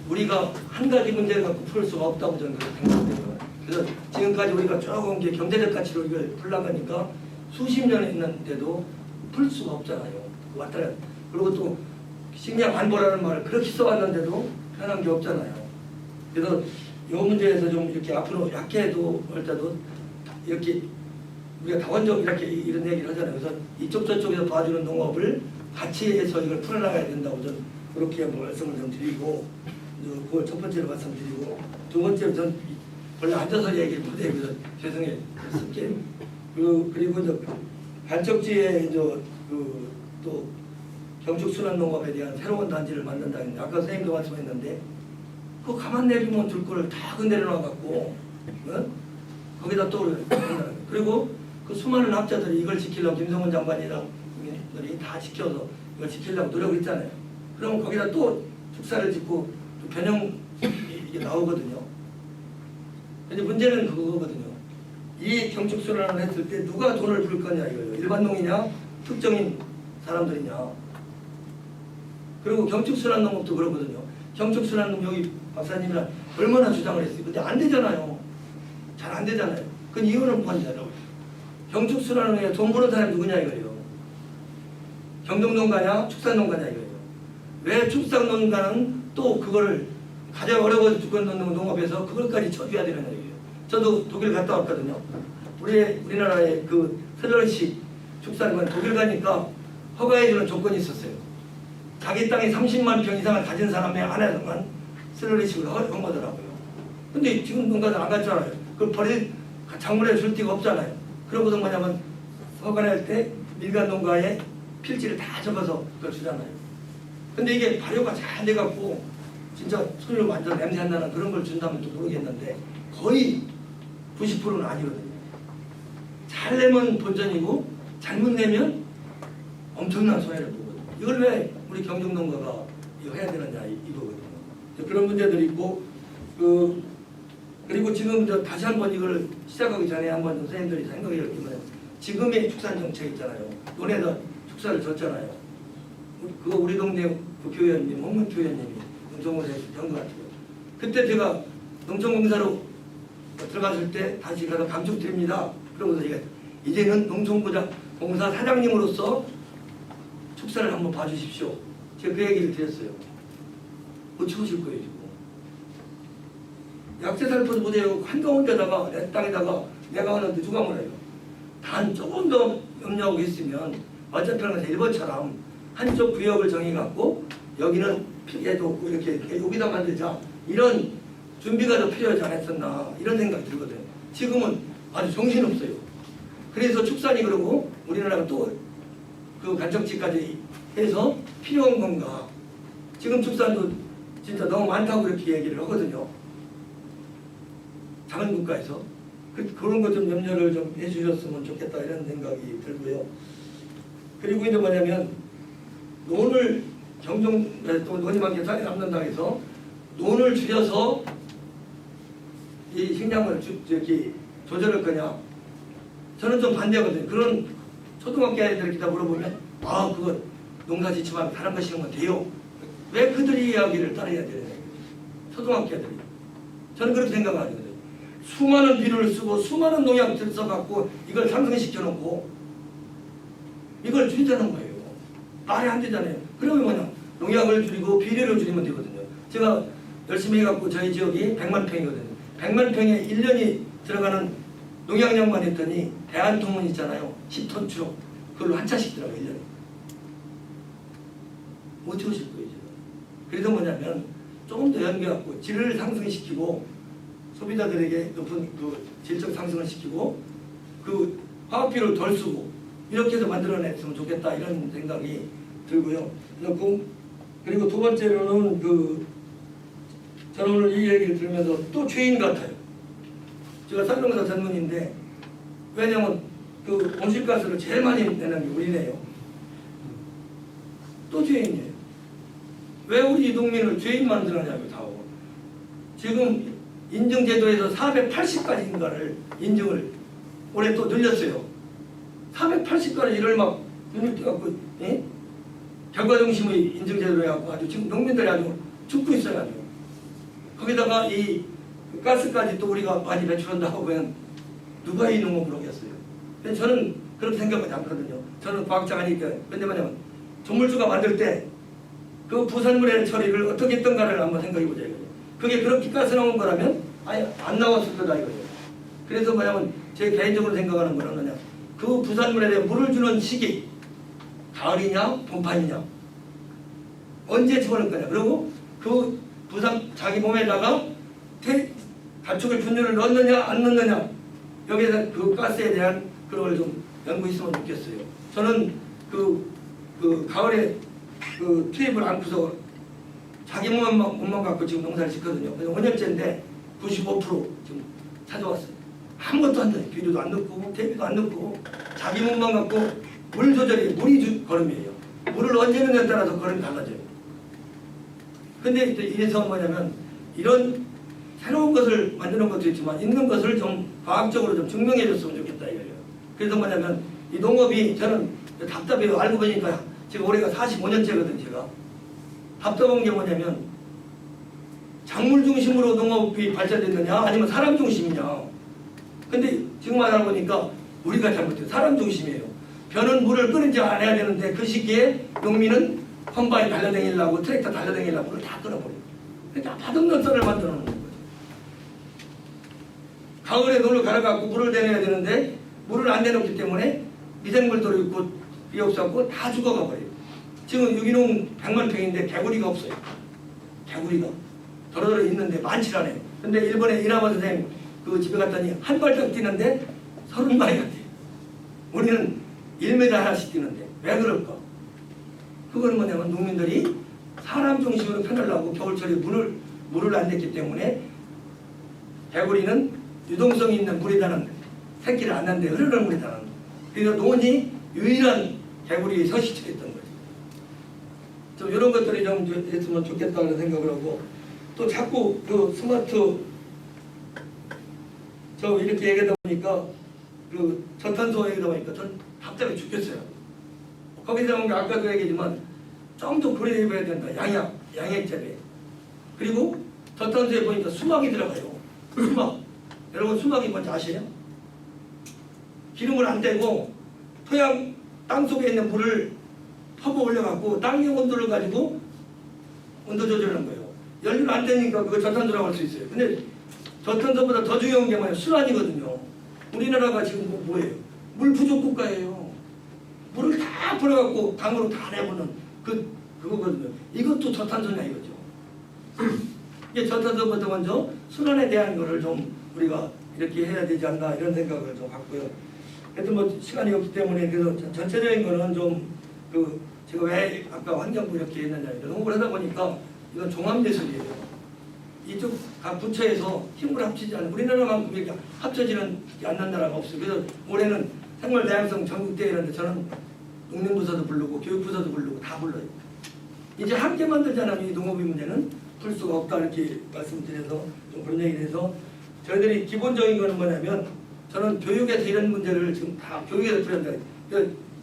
우리가 한 가지 문제를 갖고 풀 수가 없다고 저는 그렇게 생각해요. 그래서 지금까지 우리가 쭉 온 게 경제적 가치로 이걸 풀려가니까 수십 년 했는데도 풀 수가 없잖아요. 왔다 갔다. 그리고 또 식량 안보라는 말을 그렇게 써왔는데도 편한 게 없잖아요. 그래서 이 문제에서 좀 이렇게 앞으로 약해도 할 때도 이렇게 우리가 다원적 이렇게 이런 얘기를 하잖아요. 그래서 이쪽 저쪽에서 봐주는 농업을 같이 해서 이걸 풀어나가야 된다고 저는 그렇게 한번 말씀을 좀 드리고, 그걸 첫 번째로 말씀드리고, 두 번째로 전 원래 앉아서 얘기를 못해요. 그래서 죄송해요. 쉽게. 그리고 이제 간척지에 이제 또 경축순환농업에 대한 새로운 단지를 만든다 했는데, 아까 선생님도 말씀했는데 그거 가만 내두면 줄 거를 다 내려놔갖고 거기다 또 그리고 그 수많은 학자들이 이걸 지키려고 김성훈 장관이랑 다 지켜서 이걸 지키려고 노력을 했잖아요. 그러면 거기다 또 축사를 짓고 또 변형 이게 나오거든요. 근데 문제는 그거거든요. 이 경축순환을 했을 때 누가 돈을 부을 거냐 이거예요. 일반 농이냐 특정인 사람들이냐. 그리고 경축순환 농업도 그러거든요. 경축순환 농업 여기 박사님이랑 얼마나 주장을 했어요. 근데 안 되잖아요. 잘 안 되잖아요. 그 이유는 뭐냐면 경축순환 농업에 돈 버는 사람이 누구냐 이거예요. 경동농가냐 축산농가냐 이거예요. 왜 축산농가는 또 그거를 가장 어려워서 죽는 농업에서 그걸까지 쳐줘야 되느냐 이거예요. 저도 독일 갔다 왔거든요. 우리나라의 그 슬러시 축산관 독일 가니까 허가해주는 조건이 있었어요. 자기 땅에 30만 평 이상을 가진 사람의 안에서만 슬러리식을 허가더라고요. 근데 지금 농가들 안 갔잖아요. 그걸 작물에 줄 데가 없잖아요. 그러고서 뭐냐면 허가낼 때 민간 농가에 필지를 다 적어서 그걸 주잖아요. 근데 이게 발효가 잘 돼갖고 진짜 손으로 완전 냄새 안 나는 그런 걸 준다면 또 모르겠는데 거의 90%는 아니거든요. 잘 내면 본전이고 잘못 내면 엄청난 손해를 보거든요. 이걸 왜 우리 경정농가가 이거 해야 되느냐 이거거든요. 그런 문제들이 있고 그리고 지금 다시 한번 이걸 시작하기 전에 한번 선생님들이 생각해 보면 지금의 축산 정책 있잖아요. 논에다 축사를 줬잖아요. 그거 우리 동네 국회의원님, 홍문표 의원님이 농촌공사에서 한 것 같아요. 그때 제가 농촌공사로 들어갔을 때 다시 가서 감축드립니다. 그러고서 이제는 농촌공사 사장님으로서 축사를 한번 봐주십시오. 제가 그 얘기를 드렸어요. 어찌 보실 거예요 지금. 약재살포도 못해요. 한가운데다가 내 땅에다가 내가 하는데 누가 뭐래요. 단 조금 더 염려하고 있으면 어차피 일본처럼 한쪽 구역을 정해갖고 여기는 피해도 없고 이렇게 여기다 만들자 이런 준비가 더 필요하지 않았었나 이런 생각이 들거든요. 지금은 아주 정신없어요. 그래서 축산이 그러고 우리나라가 또 그 간척지까지 해서 필요한 건가. 지금 축산도 진짜 너무 많다고 이렇게 얘기를 하거든요. 작은 국가에서. 그런 것 좀 염려를 좀 해주셨으면 좋겠다 이런 생각이 들고요. 그리고 이제 뭐냐면 논을 또 논이만 계산이 남는다 해서 논을 줄여서 이 식량을 조절할 거냐. 저는 좀 반대하거든요. 그런 초등학교 애들에게 물어보면 그거 농사 짓지만 다른 거 심으면 돼요. 왜 그들이 이야기를 따라야 되냐. 초등학교 애들이. 저는 그렇게 생각하거든요. 수많은 비료를 쓰고 수많은 농약을 써갖고 이걸 상승시켜 놓고 이걸 줄이자는 거예요. 말이 안 되잖아요. 그러면 뭐냐. 농약을 줄이고 비료를 줄이면 되거든요. 제가 열심히 해갖고 저희 지역이 100만 평이거든요. 100만 평에 1년이 들어가는 농약량만 했더니 대한통운 있잖아요. 10톤 추록. 그걸로 한 차씩 들어가요. 1년에. 못 채우실 거예요. 지금. 그래서 뭐냐면 조금 더 연계해갖고 질을 상승시키고 소비자들에게 높은 그 질적 상승을 시키고 그 화학비를 덜 쓰고 이렇게 해서 만들어냈으면 좋겠다 이런 생각이 들고요. 그리고 두 번째로는 저는 오늘 이 얘기를 들으면서 또 죄인 같아요. 제가 쌀농사 전문인데 왜냐면 그 온실가스를 제일 많이 내는 게 우리네요. 또 죄인이에요. 왜 우리 농민을 죄인 만들었냐고 다. 지금 인증제도에서 480가지인가를 인증을 올해 또 늘렸어요. 480가지 일을 막 눈을 떼갖고 결과 중심의 인증제도로 해갖고 아주 지금 농민들이 아주 죽고 있어요. 아주. 거기다가 이 가스까지 또 우리가 많이 배출한다고 하면 누가 이 농업을 하겠어요. 근데 저는 그렇게 생각하지 않거든요. 저는 과학자가 아니니까. 근데 뭐냐면 조물주가 만들 때 그 부산물의 처리를 어떻게 했던가를 한번 생각해 보자 이거예요. 그게 그렇게 가스 나온 거라면 아예 안 나왔을 거다 이거예요. 그래서 뭐냐면 제 개인적으로 생각하는 거는 뭐냐, 그 부산물에 대해 물을 주는 시기, 가을이냐 봄판이냐, 언제 집어넣을 거냐, 그리고 그 부산 자기 몸에다가 가축을 분유를 넣느냐 안 넣느냐, 여기에서 그 가스에 대한 그런 걸 좀 연구했으면 좋겠어요. 저는 그 가을에 그 투입을 안고서 자기 몸만 갖고 지금 농사를 짓거든요. 그래서 5년째인데 95% 지금 찾아왔어요. 아무것도 안 넣어요. 비료도 안 넣고 대비도 안 넣고 자기 몸만 갖고 물 조절이 물이 걸음이에요. 물을 언제 넣느냐에 따라서 걸음이 달라져요. 근데 이래서 뭐냐면 이런 새로운 것을 만드는 것도 있지만 있는 것을 좀 과학적으로 좀 증명해 줬으면 좋겠다 이거예요. 그래서 뭐냐면 이 농업이 저는 답답해요. 알고 보니까 지금 올해가 45년째거든 제가. 답답한 게 뭐냐면 작물 중심으로 농업이 발전됐느냐 아니면 사람 중심이냐. 근데 지금 알아보니까 우리가 잘못해요. 사람 중심이에요. 벼는 물을 끄는지 안 해야 되는데 그 시기에 농민은 컴바인 달려다니려고 트랙터 달려다니려고 물을 다 끊어버려요. 그러니까 맛없는 썰을 만들어 놓는 거죠. 가을에 놀러 갈아갖고 물을 대내야 되는데 물을 안 대놓기 때문에 미생물도 있고 비 없었고 다 죽어가 버려요. 지금 유기농 100만 평인데 개구리가 없어요. 개구리가 더러더러 있는데 많지 않아요. 근데 일본에 이나바 선생님 그 집에 갔더니 한 발짝 뛰는데 30마리가 돼요. 우리는 1m 하나씩 뛰는데 왜 그럴까? 그거는 뭐냐면 농민들이 사람 중심으로 편하려고 겨울철에 물을 안 냈기 때문에 개구리는 유동성이 있는 물에다는 새끼를 안 낳는데 흐르는 물에다는, 그래서 논이 유일한 개구리의 서식지였던 거죠. 좀 이런 것들이 좀 했으면 좋겠다는 생각을 하고, 또 자꾸 그 스마트 저 이렇게 얘기하다 보니까 그 저탄소 얘기하다 보니까 전 답답해 죽겠어요. 거기서 보면 아까도 얘기했지만 좀 더 고려해봐야 된다. 양액재배. 그리고 저탄소에 보니까 수막이 들어가요. 수막. 여러분 수막이 뭔지 아세요? 기름을 안 떼고 토양 땅 속에 있는 물을 퍼부 올려갖고 땅의 온도를 가지고 온도 조절하는 거예요. 연료를 안 떼니까 그거 저탄소라고 할 수 있어요. 근데 저탄소보다 더 중요한 게 뭐예요? 순환이거든요. 우리나라가 지금 뭐예요? 물 부족 국가예요. 물을 다 풀어갖고 강으로 다 내보는 그거거든요. 이것도 저탄소냐 이거죠. 이게 저탄소부터 먼저 순환에 대한 거를 좀 우리가 이렇게 해야 되지 않나 이런 생각을 좀 갖고요. 하여튼 뭐 시간이 없기 때문에 그래서 전체적인 거는 좀 제가 왜 아까 환경부 이렇게 했느냐 농업을 하다 보니까 이건 종합예술이에요. 이쪽 각 부처에서 힘을 합치지 않는 우리나라만큼 이렇게 합쳐지는 않는 나라가 없어요. 그래서 올해는 생물 다양성 전국대회라는데 저는 농림부서도 부르고 교육부서도 부르고 다 불러요. 이제 함께 만들지 않으면 이 농업의 문제는 풀 수가 없다 이렇게 말씀드려서 좀 그런 얘기를 해서 저희들이 기본적인 거는 뭐냐면 저는 교육에서 이런 문제를 지금 다 교육에서 풀어야 돼.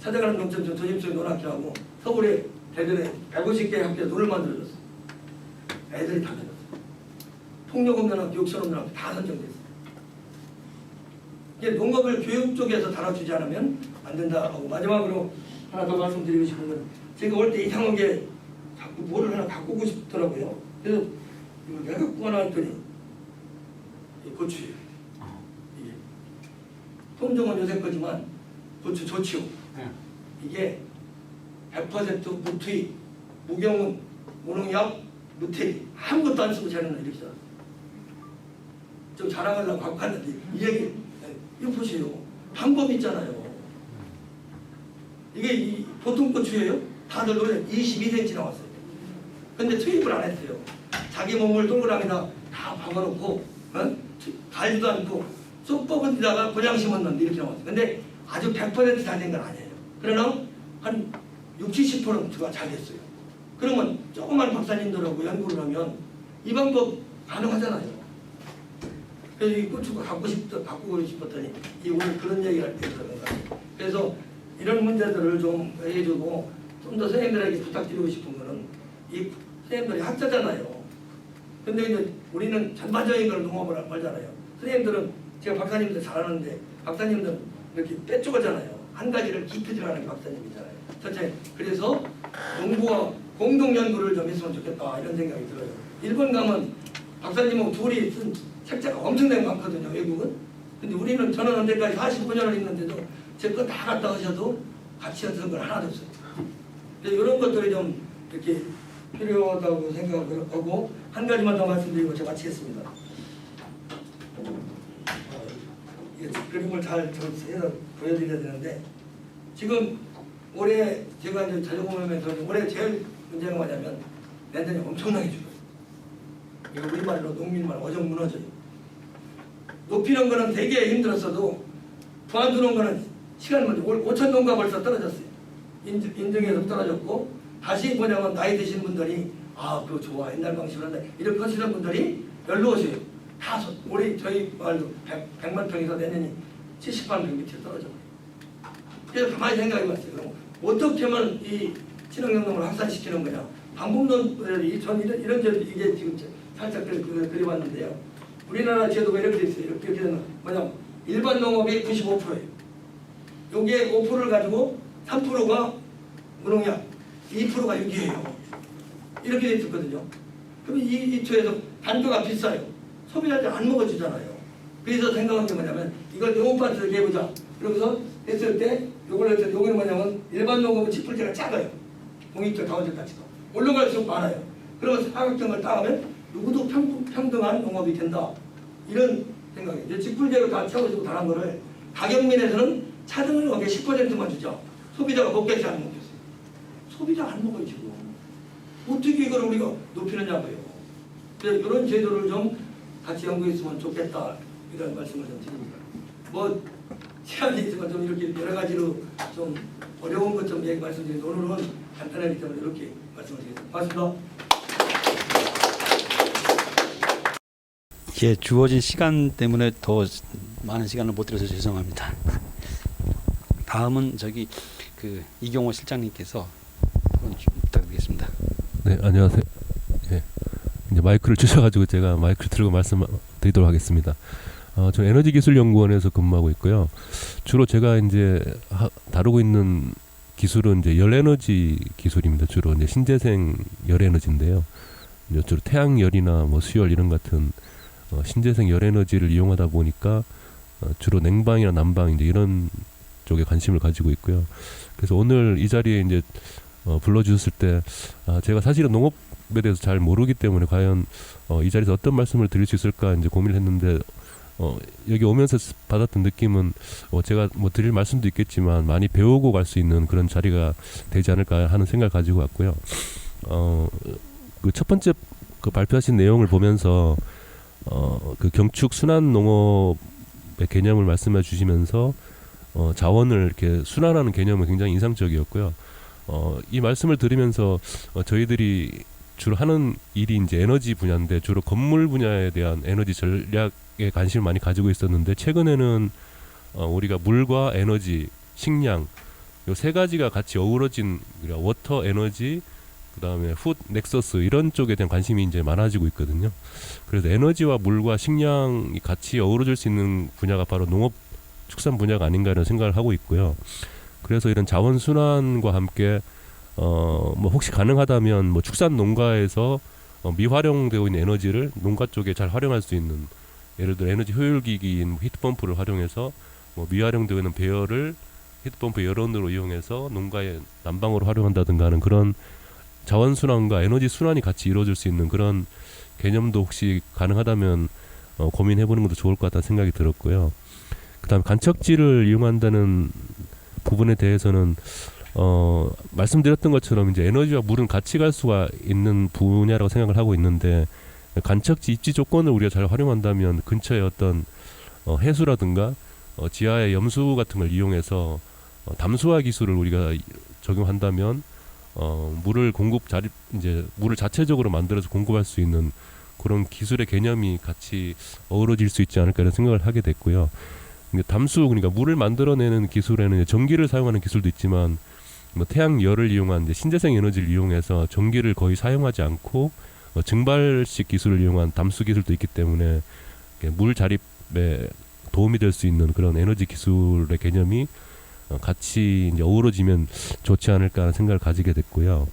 찾아가는 농촌 조짐성 논학교하고 서울에 대전에 150개 학교에 논을 만들어줬어. 애들이 다 되었어. 폭력 없는 학교, 욕설 없는 학교 다 선정됐어. 이게 농업을 교육 쪽에서 다뤄주지 않으면 안 된다 하고 마지막으로 하나 더 말씀드리고 싶은 건 제가 올 때 이상한 게 자꾸 뭐를 하나 갖고 오고 싶더라고요. 그래서 이걸 내가 갖고 하나 했더니 고추예요. 이게 품종은 요새 거지만 고추 좋지요. 이게 100% 무투입, 무경운, 무농약, 무태리 아무것도 안 쓰고 자르는 이렇게 자. 좀 자랑하려고 갖고 왔는데 이 얘기 이거 보세요. 방법이 있잖아요. 이게 보통 고추예요. 다들 노래 22cm 나왔어요. 근데 투입을 안 했어요. 자기 몸을 동그라미다 다 박아놓고 갈지도 않고 쏙 뽑은 데다가 고장 심었는데 이렇게 나왔어요. 근데 아주 100% 잘 된 건 아니에요. 그러나 한 60~70%가 잘 됐어요. 그러면 조그만 박사님들하고 연구를 하면 이 방법 가능하잖아요. 그래서 이 고추가 바꾸고 싶었더니 오늘 그런 얘기를 할 때 그런가. 그래서 이런 문제들을 좀 해주고 좀 더 선생님들에게 부탁드리고 싶은 거는 이 선생님들이 학자잖아요. 근데 이제 우리는 전반적인 걸 농업을 말잖아요. 선생님들은 제가 박사님들 잘하는데 박사님들은 이렇게 빼쪽하잖아요. 한 가지를 깊이 들어가는 박사님이잖아요. 첫째, 그래서 농부와 공동 연구를 좀 했으면 좋겠다 이런 생각이 들어요. 일본 가면 박사님하고 둘이 쓴 책자가 엄청나게 많거든요. 외국은. 근데 저는 언제까지 45년을 있는데도 제 거 다 갖다 하셔도 가치 없는 건 하나도 없어요. 이런 것들이 좀 이렇게 필요하다고 생각하고 한 가지만 더 말씀드리고 제가 마치겠습니다. 그림을 잘 해서 보여드려야 되는데 지금 올해 제가 이제 자료공유하면서 올해 제일 문제가 뭐냐면 내년에 엄청나게 줄어요. 이거 우리말로 농민말 어정 무너져요. 높이는 거는 되게 힘들었어도 부안두는 거는 시간 먼저 5천 농가 벌써 떨어졌어요. 인증에서 떨어졌고 다시 뭐냐면 나이 드신 분들이 그거 좋아 옛날 방식으로 한다 이렇게 하시는 분들이 열로 오세요. 다 올해 저희 말도 100만 평에서 내년이 70만 평 밑에 떨어져. 그래서 가만히 생각해봤어요. 그럼 어떻게 하면 이 친환경농을 확산시키는 거냐? 방법론들이 전 이런 이게 지금 살짝 그려봤는데요. 우리나라 제도가 이렇게 돼 있어요. 이렇게 되면 뭐냐면 일반 농업이 95%예요. 여기에 5%를 가지고 3%가 무농약, 2%가 유기예요. 이렇게 돼 있었거든요. 그럼 이 초에서 단가가 비싸요. 소비자들 안 먹어주잖아요. 그래서 생각한 게 뭐냐면 이걸 농업밭에서 해보자. 그러면서 했을 때 요거는 뭐냐면 일반 농업은 지풀제가 작아요. 공익적 다원제까지도 올라갈수록 많아요. 그러면 사각형을 따가면 누구도 평등한 농업이 된다. 이런 생각이에요. 지풀제로 다 채워주고 다른 거를 가격면에서는 차등을 거기에 10%만 주죠. 소비자가 먹겠지 안 먹겠어요. 소비자 안 먹어요 지금. 어떻게 이걸 우리가 높이느냐고요. 그래서 이런 제도를 좀 같이 연구했으면 좋겠다. 이런 말씀을 좀 드립니다. 뭐 시간이 있지만 좀 이렇게 여러 가지로 좀 어려운 것 좀 말씀드리는데 오늘은 간단하기 때문에 이렇게 말씀을 드리겠습니다. 고맙습니다. 예, 주어진 시간 때문에 더 많은 시간을 못 드려서 죄송합니다. 다음은 이경호 실장님께서 부탁드리겠습니다. 네, 안녕하세요. 예, 이제 마이크를 주셔가지고 제가 마이크를 들고 말씀드리도록 하겠습니다. 저 에너지기술연구원에서 근무하고 있고요. 주로 제가 이제 다루고 있는 기술은 이제 열에너지 기술입니다. 주로 이제 신재생 열에너지인데요. 이제 주로 태양열이나 뭐 수열 이런 같은 신재생 열에너지를 이용하다 보니까 주로 냉방이나 난방 이제 이런 쪽에 관심을 가지고 있고요. 그래서 오늘 이 자리에 이제 불러주셨을 때 제가 사실은 농업에 대해서 잘 모르기 때문에 과연 이 자리에서 어떤 말씀을 드릴 수 있을까 이제 고민을 했는데 여기 오면서 받았던 느낌은 제가 뭐 드릴 말씀도 있겠지만 많이 배우고 갈 수 있는 그런 자리가 되지 않을까 하는 생각을 가지고 왔고요. 그 첫 번째 그 발표하신 내용을 보면서 그 경축 순환 농업의 개념을 말씀해 주시면서 자원을 이렇게 순환하는 개념은 굉장히 인상적이었고요. 이 말씀을 들으면서 저희들이 주로 하는 일이 이제 에너지 분야인데 주로 건물 분야에 대한 에너지 전략에 관심을 많이 가지고 있었는데 최근에는 우리가 물과 에너지, 식량 요 세 가지가 같이 어우러진 워터 에너지 그다음에 푸드 넥서스 이런 쪽에 대한 관심이 이제 많아지고 있거든요. 그래서 에너지와 물과 식량이 같이 어우러질 수 있는 분야가 바로 농업 축산 분야가 아닌가 이런 생각을 하고 있고요. 그래서 이런 자원 순환과 함께 뭐 혹시 가능하다면 뭐 축산 농가에서 미활용되어 있는 에너지를 농가 쪽에 잘 활용할 수 있는 예를 들어 에너지 효율기기인 히트펌프를 활용해서 뭐 미활용되어 있는 배열을 히트펌프 열원으로 이용해서 농가의 난방으로 활용한다든가 하는 그런 자원 순환과 에너지 순환이 같이 이루어질 수 있는 그런 개념도 혹시 가능하다면 고민해보는 것도 좋을 것 같다는 생각이 들었고요. 그다음에 간척지를 이용한다는 부분에 대해서는 말씀드렸던 것처럼 이제 에너지와 물은 같이 갈 수가 있는 분야라고 생각을 하고 있는데 간척지 입지 조건을 우리가 잘 활용한다면 근처에 어떤 해수라든가 지하의 염수 같은 걸 이용해서 담수화 기술을 우리가 적용한다면 물을 이제 물을 자체적으로 만들어서 공급할 수 있는 그런 기술의 개념이 같이 어우러질 수 있지 않을까 이런 생각을 하게 됐고요. 담수 그러니까 물을 만들어내는 기술에는 전기를 사용하는 기술도 있지만 뭐 태양열을 이용한 이제 신재생 에너지를 이용해서 전기를 거의 사용하지 않고 증발식 기술을 이용한 담수 기술도 있기 때문에 물 자립에 도움이 될 수 있는 그런 에너지 기술의 개념이 같이 이제 어우러지면 좋지 않을까 하는 생각을 가지게 됐고요.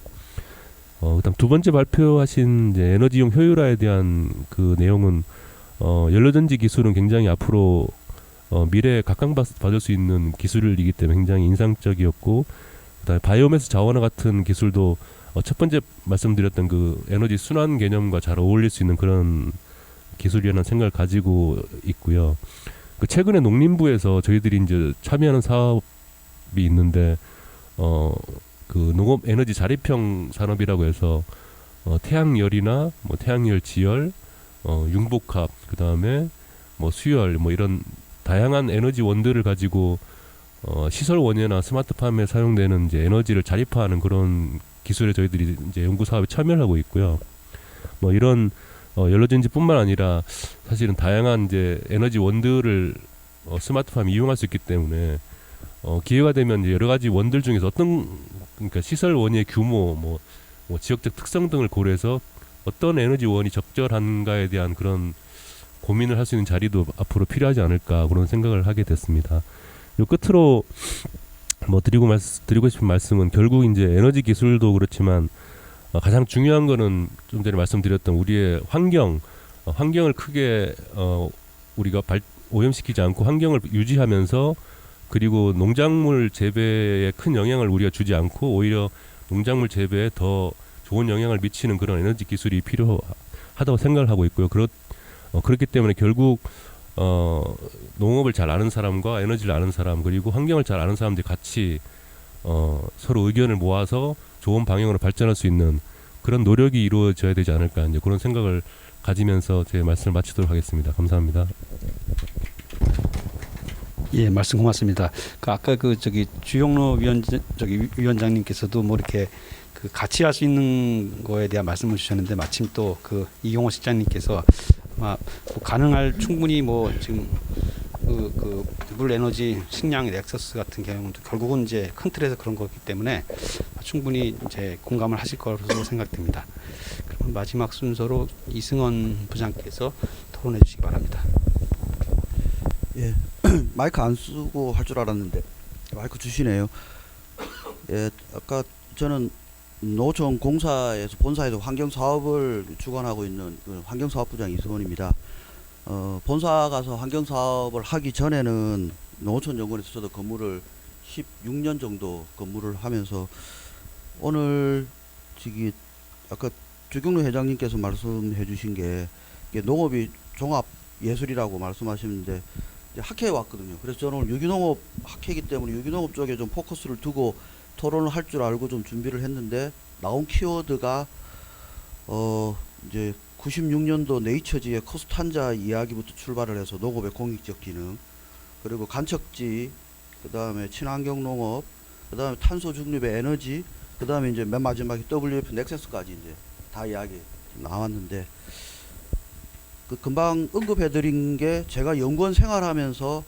그다음 두 번째 발표하신 이제 에너지용 효율화에 대한 그 내용은 연료전지 기술은 굉장히 앞으로 미래에 각광받을 수 있는 기술이기 때문에 굉장히 인상적이었고, 그다음에 바이오매스 자원화 같은 기술도 첫 번째 말씀드렸던 그 에너지 순환 개념과 잘 어울릴 수 있는 그런 기술이라는 생각을 가지고 있고요. 그 최근에 농림부에서 저희들이 이제 참여하는 사업이 있는데 그 농업 에너지 자립형 산업이라고 해서 태양열이나 뭐 태양열 지열, 융복합, 그다음에 뭐 수열, 뭐 이런 다양한 에너지 원들을 가지고 시설 원예나 스마트팜에 사용되는 이제 에너지를 자립화하는 그런 기술에 저희들이 이제 연구 사업에 참여를 하고 있고요. 뭐 이런 연료전지뿐만 아니라 사실은 다양한 이제 에너지 원들을 스마트팜이 이용할 수 있기 때문에 기회가 되면 이제 여러 가지 원들 중에서 어떤, 그러니까 시설 원의 규모, 뭐 지역적 특성 등을 고려해서 어떤 에너지 원이 적절한가에 대한 그런 고민을 할 수 있는 자리도 앞으로 필요하지 않을까 그런 생각을 하게 됐습니다. 요 끝으로 뭐 드리고 싶은 말씀은 결국 이제 에너지 기술도 그렇지만 가장 중요한 거는 좀 전에 말씀드렸던 우리의 환경을 크게 우리가 오염시키지 않고 환경을 유지하면서, 그리고 농작물 재배에 큰 영향을 우리가 주지 않고 오히려 농작물 재배에 더 좋은 영향을 미치는 그런 에너지 기술이 필요하다고 생각을 하고 있고요. 그렇기 때문에 결국 농업을 잘 아는 사람과 에너지를 아는 사람, 그리고 환경을 잘 아는 사람들이 같이 서로 의견을 모아서 좋은 방향으로 발전할 수 있는 그런 노력이 이루어져야 되지 않을까, 이제 그런 생각을 가지면서 제 말씀을 마치도록 하겠습니다. 감사합니다. 예, 말씀 고맙습니다. 아까 주영로 위원장님께서도 뭐 이렇게 같이 할 수 있는 거에 대한 말씀을 주셨는데, 마침 또 이용호 실장님께서 아마 가능할 충분히 뭐 지금 물 에너지 식량 넥서스 같은 경우도 결국은 이제 큰 틀에서 그런 거기 때문에 충분히 이제 공감을 하실 거라고 생각됩니다. 그럼 마지막 순서로 이승원 부장께서 토론해 주시기 바랍니다. 예, 마이크 안 쓰고 할 줄 알았는데 마이크 주시네요. 예, 아까 저는 노천 공사에서 본사에서 환경 사업을 주관하고 있는 환경 사업부장 이승원입니다. 본사 가서 환경 사업을 하기 전에는 노천 연구원에서 저도 근무를 16년 정도 근무를 하면서, 오늘 저기 아까 주경로 회장님께서 말씀해 주신 게 농업이 종합 예술이라고 말씀하시는데 학회에 왔거든요. 그래서 저는 오늘 유기농업 학회이기 때문에 유기농업 쪽에 좀 포커스를 두고 토론을 할 줄 알고 좀 준비를 했는데, 나온 키워드가 이제 96년도 네이처지의 코스탄자 이야기부터 출발을 해서 농업의 공익적 기능, 그리고 간척지, 그 다음에 친환경 농업, 그 다음에 탄소 중립의 에너지, 그 다음에 이제 맨 마지막에 WF 넥서스까지 이제 다 이야기 나왔는데, 금방 언급해드린 게 제가 연구원 생활하면서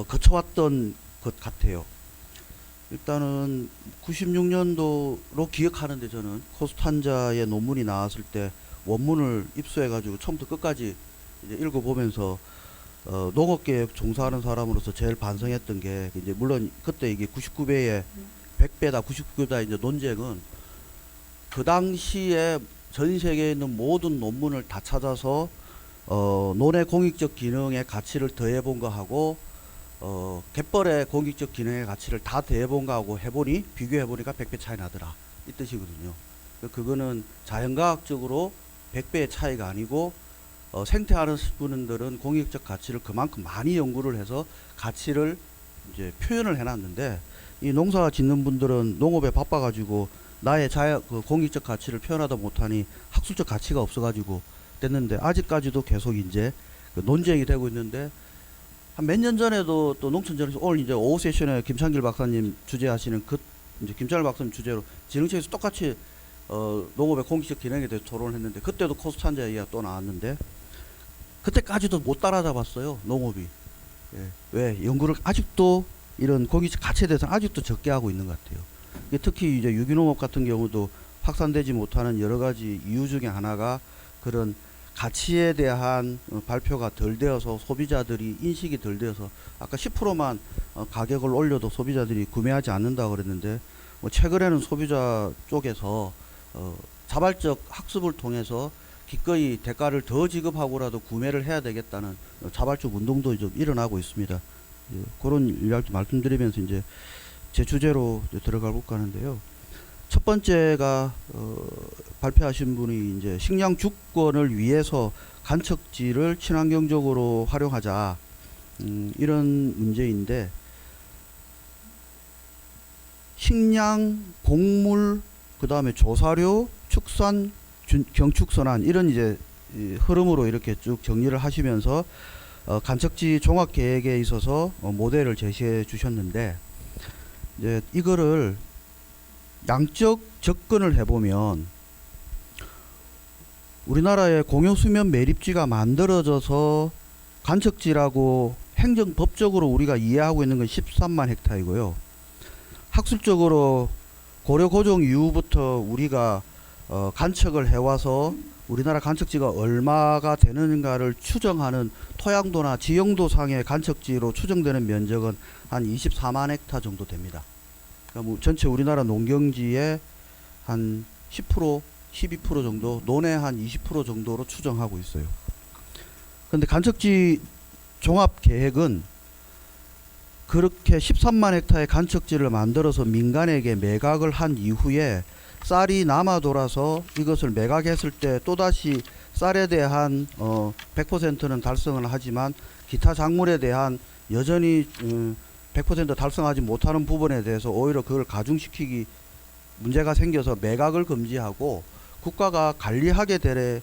거쳐왔던 것 같아요. 일단은 96년도로 기억하는데, 저는 코스탄자의 논문이 나왔을 때 원문을 입수해가지고 처음부터 끝까지 이제 읽어보면서 농업계에 종사하는 사람으로서 제일 반성했던 게, 이제 물론 그때 이게 99배에 100배다 99배다 이제 논쟁은 그 당시에 전 세계에 있는 모든 논문을 다 찾아서 논의 공익적 기능의 가치를 더해본 거하고 갯벌의 공익적 기능의 가치를 다 더해본 거하고 해보니, 비교해보니까 100배 차이 나더라, 이 뜻이거든요. 그거는 자연과학적으로 100배의 차이가 아니고 생태하는 분들은 공익적 가치를 그만큼 많이 연구를 해서 가치를 이제 표현을 해놨는데, 이 농사 짓는 분들은 농업에 바빠가지고 나의 공익적 가치를 표현하다 못하니 학술적 가치가 없어가지고 됐는데, 아직까지도 계속 이제 논쟁이 되고 있는데, 한 몇 년 전에도 또 농촌전에서 오늘 이제 오후 세션에 김창길 박사님 주재하시는 이제 김창길 박사님 주제로 지능청에서 똑같이 농업의 공익적 기능에 대해서 토론을 했는데, 그때도 코스탄자 이야기가 또 나왔는데, 그때까지도 못 따라잡았어요, 농업이. 예. 왜? 연구를 아직도 이런 공익적 가치에 대해서는 아직도 적게 하고 있는 것 같아요. 특히 이제 유기농업 같은 경우도 확산되지 못하는 여러 가지 이유 중에 하나가 그런 가치에 대한 발표가 덜 되어서 소비자들이 인식이 덜 되어서, 아까 10%만 가격을 올려도 소비자들이 구매하지 않는다고 그랬는데, 최근에는 소비자 쪽에서 자발적 학습을 통해서 기꺼이 대가를 더 지급하고라도 구매를 해야 되겠다는 자발적 운동도 좀 일어나고 있습니다. 그런 이야기 말씀드리면서 이제 제 주제로 들어가 볼까 하는데요. 첫 번째가 발표하신 분이 이제 식량 주권을 위해서 간척지를 친환경적으로 활용하자, 이런 문제인데, 식량, 곡물, 그 다음에 조사료, 축산, 경축선안, 이런 이제 흐름으로 이렇게 쭉 정리를 하시면서 간척지 종합 계획에 있어서 모델을 제시해 주셨는데, 이제 이거를 양적 접근을 해보면 우리나라의 공용수면 매립지가 만들어져서 간척지라고 행정법적으로 우리가 이해하고 있는 건 13만 헥타이고요. 학술적으로 고려 고종 이후부터 우리가 간척을 해와서 우리나라 간척지가 얼마가 되는가를 추정하는 토양도나 지형도 상의 간척지로 추정되는 면적은 한 24만 헥타 정도 됩니다. 그러니까 뭐 전체 우리나라 농경지의 한 10%, 12% 정도, 논의 한 20% 정도로 추정하고 있어요. 그런데 간척지 종합 계획은 그렇게 13만 헥타의 간척지를 만들어서 민간에게 매각을 한 이후에 쌀이 남아 돌아서 이것을 매각했을 때 또다시 쌀에 대한 100%는 달성을 하지만 기타 작물에 대한 여전히 100% 달성하지 못하는 부분에 대해서 오히려 그걸 가중시키기 문제가 생겨서 매각을 금지하고 국가가 관리하게 되래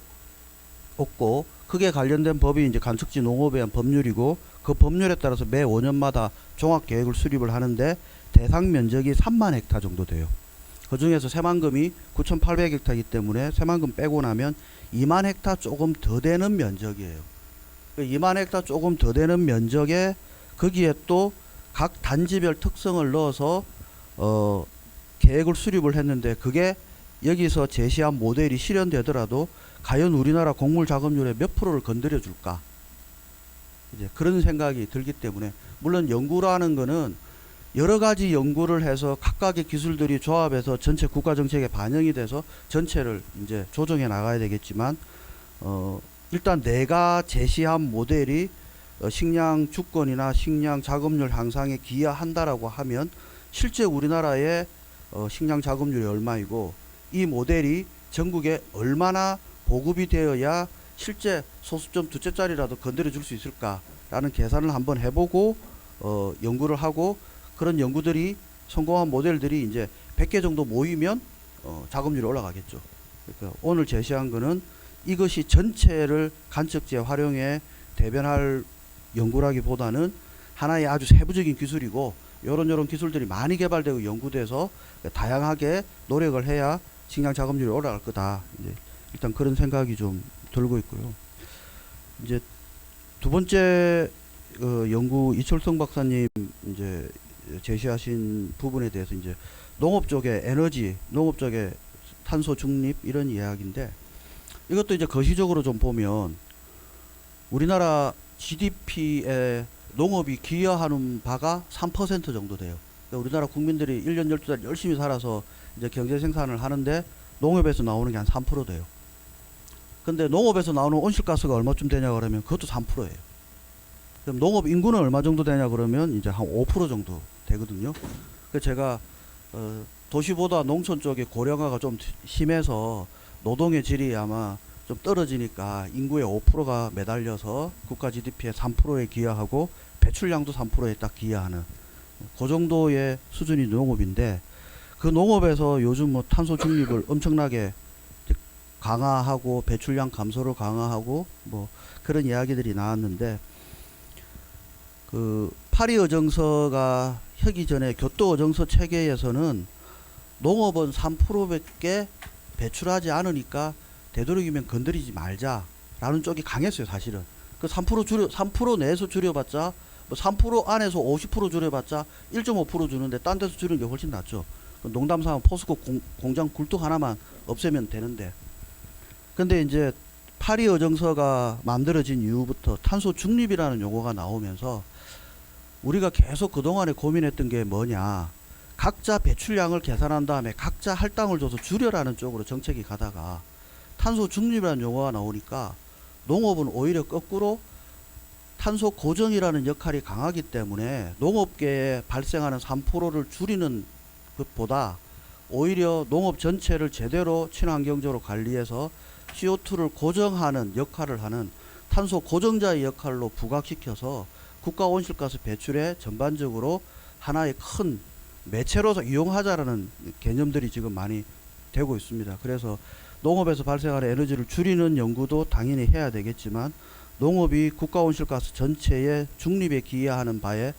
없고, 그게 관련된 법이 이제 간척지 농업에 대한 법률이고, 그 법률에 따라서 매 5년마다 종합 계획을 수립을 하는데 대상 면적이 3만 헥타 정도 돼요. 그 중에서 새만금이 9,800헥타이기 때문에 새만금 빼고 나면 2만 헥타 조금 더 되는 면적이에요. 2만 헥타 조금 더 되는 면적에 거기에 또 각 단지별 특성을 넣어서 계획을 수립을 했는데, 그게 여기서 제시한 모델이 실현되더라도 과연 우리나라 곡물 작업률의 몇 프로를 건드려 줄까, 이제 그런 생각이 들기 때문에, 물론 연구라는 거는 여러 가지 연구를 해서 각각의 기술들이 조합해서 전체 국가 정책에 반영이 돼서 전체를 이제 조정해 나가야 되겠지만, 일단 내가 제시한 모델이 식량 주권이나 식량 작업률 향상에 기여한다라고 하면 실제 우리나라의 식량 작업률이 얼마이고, 이 모델이 전국에 얼마나 보급이 되어야 실제 소수점 두째짜리라도 건드려 줄 수 있을까라는 계산을 한번 해보고 연구를 하고, 그런 연구들이 성공한 모델들이 이제 100개 정도 모이면 작업률이 올라가겠죠. 그러니까 오늘 제시한 거는 이것이 전체를 간척지에 활용해 대변할 연구라기보다는 하나의 아주 세부적인 기술이고, 요런 기술들이 많이 개발되고 연구돼서 다양하게 노력을 해야 식량 작업률이 올라갈 거다. 이제 일단 그런 생각이 좀 들고 있고요. 이제 두 번째 연구 이철성 박사님 이제 제시하신 부분에 대해서 이제 농업 쪽의 에너지, 농업 쪽의 탄소 중립, 이런 이야기인데, 이것도 이제 거시적으로 좀 보면 우리나라 GDP에 농업이 기여하는 바가 3% 정도 돼요. 그러니까 우리나라 국민들이 1년 12달 열심히 살아서 이제 경제 생산을 하는데 농업에서 나오는 게 한 3% 돼요. 근데 농업에서 나오는 온실가스가 얼마쯤 되냐 그러면 그것도 3%예요. 그럼 농업 인구는 얼마 정도 되냐 그러면 이제 한 5% 정도 되거든요. 그래서 제가 도시보다 농촌 쪽에 고령화가 좀 심해서 노동의 질이 아마 좀 떨어지니까 인구의 5%가 매달려서 국가 GDP의 3%에 기여하고 배출량도 3%에 딱 기여하는 그 정도의 수준이 농업인데, 그 농업에서 요즘 뭐 탄소 중립을 엄청나게 강화하고 배출량 감소를 강화하고 뭐 그런 이야기들이 나왔는데, 그 파리 어정서가 ह्기 전에 교토 어정서 체계에서는 농업은 3%밖에 배출하지 않으니까 되도록이면 건드리지 말자라는 쪽이 강했어요. 사실은 그 3% 내에서 줄여봤자 뭐 3% 안에서 50% 줄여봤자 1.5% 주는데 딴 데서 줄이는 게 훨씬 낫죠. 농담삼아 포스코 공장 굴뚝 하나만 없애면 되는데, 근데 이제 파리 어정서가 만들어진 이후부터 탄소 중립이라는 용어가 나오면서 우리가 계속 그동안에 고민했던 게 뭐냐, 각자 배출량을 계산한 다음에 각자 할당을 줘서 줄여라는 쪽으로 정책이 가다가 탄소 중립이라는 용어가 나오니까 농업은 오히려 거꾸로 탄소 고정이라는 역할이 강하기 때문에 농업계에 발생하는 3%를 줄이는 것보다 오히려 농업 전체를 제대로 친환경적으로 관리해서 CO2를 고정하는 역할을 하는 탄소 고정자의 역할로 부각시켜서 국가 온실가스 배출에 전반적으로 하나의 큰 매체로서 이용하자라는 개념들이 지금 많이 되고 있습니다. 그래서 농업에서 발생하는 에너지를 줄이는 연구도 당연히 해야 되겠지만 농업이 국가 온실가스 전체의 중립에 기여하는 바에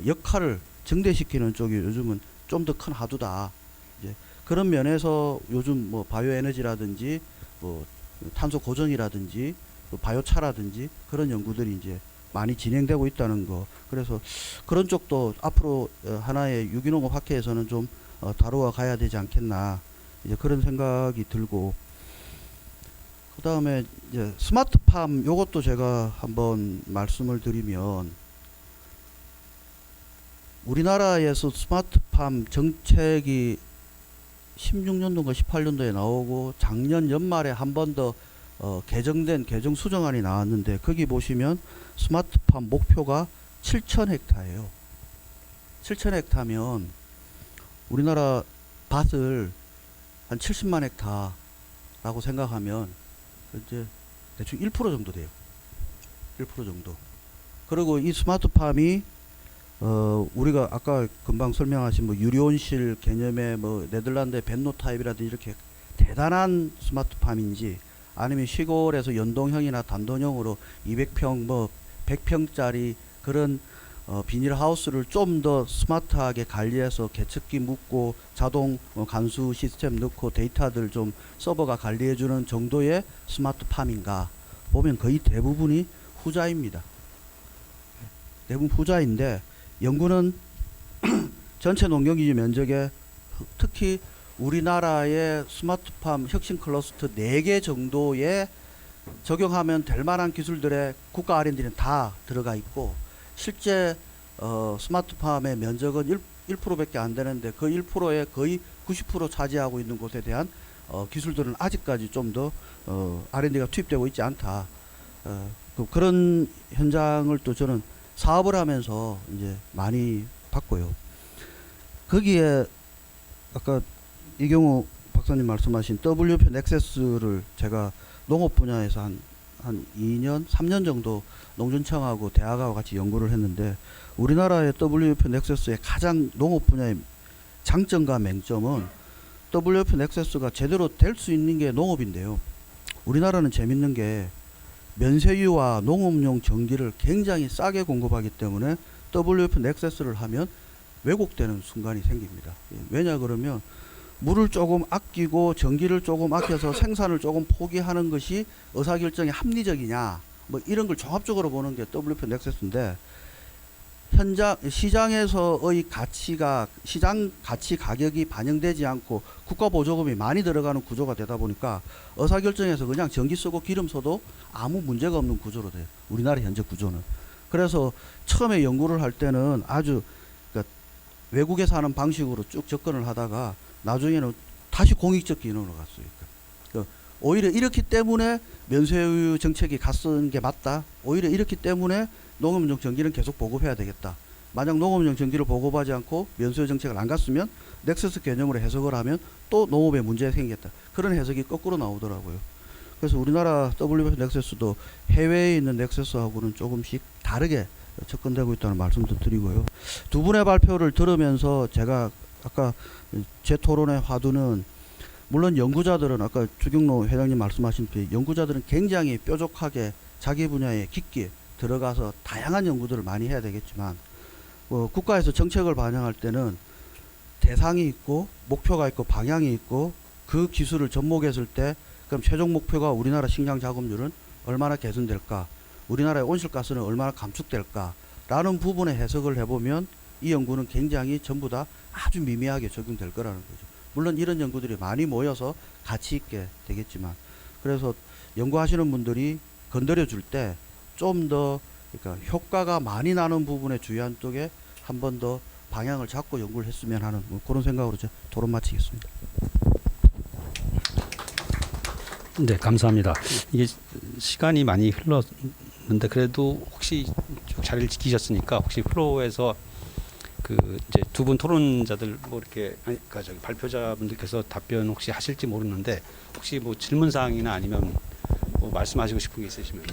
역할을 증대시키는 쪽이 요즘은 좀 더 큰 화두다. 이제 그런 면에서 요즘 뭐 바이오 에너지라든지 뭐 탄소 고정이라든지 또 바이오차라든지 그런 연구들이 이제 많이 진행되고 있다는 거. 그래서 그런 쪽도 앞으로 하나의 유기농업 학회에서는 좀 다루어 가야 되지 않겠나. 이제 그런 생각이 들고. 그 다음에 이제 스마트팜 요것도 제가 한번 말씀을 드리면 우리나라에서 스마트팜 정책이 16년도인가 18년도에 나오고 작년 연말에 한 번 더 개정 수정안이 나왔는데 거기 보시면 스마트팜 목표가 7,000헥타예요. 7,000헥타면 우리나라 밭을 한 70만 헥타라고 생각하면 이제 대충 1% 정도 돼요. 1% 정도. 그리고 이 스마트팜이 우리가 아까 금방 설명하신 뭐 유리온실 개념의 뭐 네덜란드의 벤노타입이라든지 이렇게 대단한 스마트팜인지 아니면 시골에서 연동형이나 단돈형으로 200평 뭐 100평짜리 그런 비닐하우스를 좀 더 스마트하게 관리해서 개측기 묶고 자동 간수 시스템 넣고 데이터들 좀 서버가 관리해주는 정도의 스마트팜인가 보면 거의 대부분이 후자입니다. 대부분 후자인데 연구는 전체 농경기지 면적에 특히 우리나라의 스마트팜 혁신 클러스터 4개 정도에 적용하면 될 만한 기술들의 국가 R&D는 다 들어가 있고 실제 스마트팜의 면적은 1%밖에 안 되는데 그 1%에 거의 90% 차지하고 있는 곳에 대한 기술들은 아직까지 좀 더 R&D가 투입되고 있지 않다. 그런 현장을 또 저는 사업을 하면서 이제 많이 봤고요. 거기에 아까 이경우 박사님 말씀하신 WP 넥세스를 제가 농업 분야에서 한 2년, 3년 정도 농준청하고 대학하고 같이 연구를 했는데 우리나라의 WP 넥세스의 가장 농업 분야의 장점과 맹점은 WP 넥세스가 제대로 될 수 있는 게 농업인데요. 우리나라는 재밌는 게 면세유와 농업용 전기를 굉장히 싸게 공급하기 때문에 WP 넥세스를 하면 왜곡되는 순간이 생깁니다. 왜냐 그러면 물을 조금 아끼고 전기를 조금 아껴서 생산을 조금 포기하는 것이 의사결정이 합리적이냐 뭐 이런 걸 종합적으로 보는 게 WP 넥세스인데 시장에서의 가치가 시장 가치 가격이 반영되지 않고 국가 보조금이 많이 들어가는 구조가 되다 보니까 의사결정에서 그냥 전기 쓰고 기름 써도 아무 문제가 없는 구조로 돼요. 우리나라 현재 구조는. 그래서 처음에 연구를 할 때는 아주 그러니까 외국에서 하는 방식으로 쭉 접근을 하다가 나중에는 다시 공익적 기능으로 갔어요. 그러니까 오히려 이렇기 때문에 면세유 정책이 갔은 게 맞다. 오히려 이렇기 때문에 농업용 전기는 계속 보급해야 되겠다. 만약 농업용 전기를 보급하지 않고 면세유 정책을 안 갔으면 넥서스 개념으로 해석을 하면 또 농업에 문제가 생겼다. 그런 해석이 거꾸로 나오더라고요. 그래서 우리나라 WP 넥서스도 해외에 있는 넥서스하고는 조금씩 다르게 접근되고 있다는 말씀도 드리고요. 두 분의 발표를 들으면서 제가 아까 제 토론의 화두는 물론 연구자들은 아까 주경로 회장님 말씀하신 듯이 연구자들은 굉장히 뾰족하게 자기 분야에 깊게 들어가서 다양한 연구들을 많이 해야 되겠지만 국가에서 정책을 반영할 때는 대상이 있고 목표가 있고 방향이 있고 그 기술을 접목했을 때 그럼 최종 목표가 우리나라 식량 작업률은 얼마나 개선될까 우리나라의 온실가스는 얼마나 감축될까 라는 부분에 해석을 해보면 이 연구는 굉장히 전부 다 아주 미미하게 적용될 거라는 거죠. 물론 이런 연구들이 많이 모여서 가치 있게 되겠지만 그래서 연구하시는 분들이 건드려 줄 때 좀 더 그러니까 효과가 많이 나는 부분에 주의한 쪽에 한 번 더 방향을 잡고 연구를 했으면 하는 뭐 그런 생각으로 제 토론 마치겠습니다. 네, 감사합니다. 이게 시간이 많이 흘렀는데 그래도 혹시 쭉 자리를 지키셨으니까 혹시 플로어에서 그 이제 두 분 토론자들 뭐 이렇게 아니 그러니까 저기 발표자분들께서 답변 혹시 하실지 모르는데 혹시 뭐 질문 사항이나 아니면 뭐 말씀하시고 싶은 게 있으시면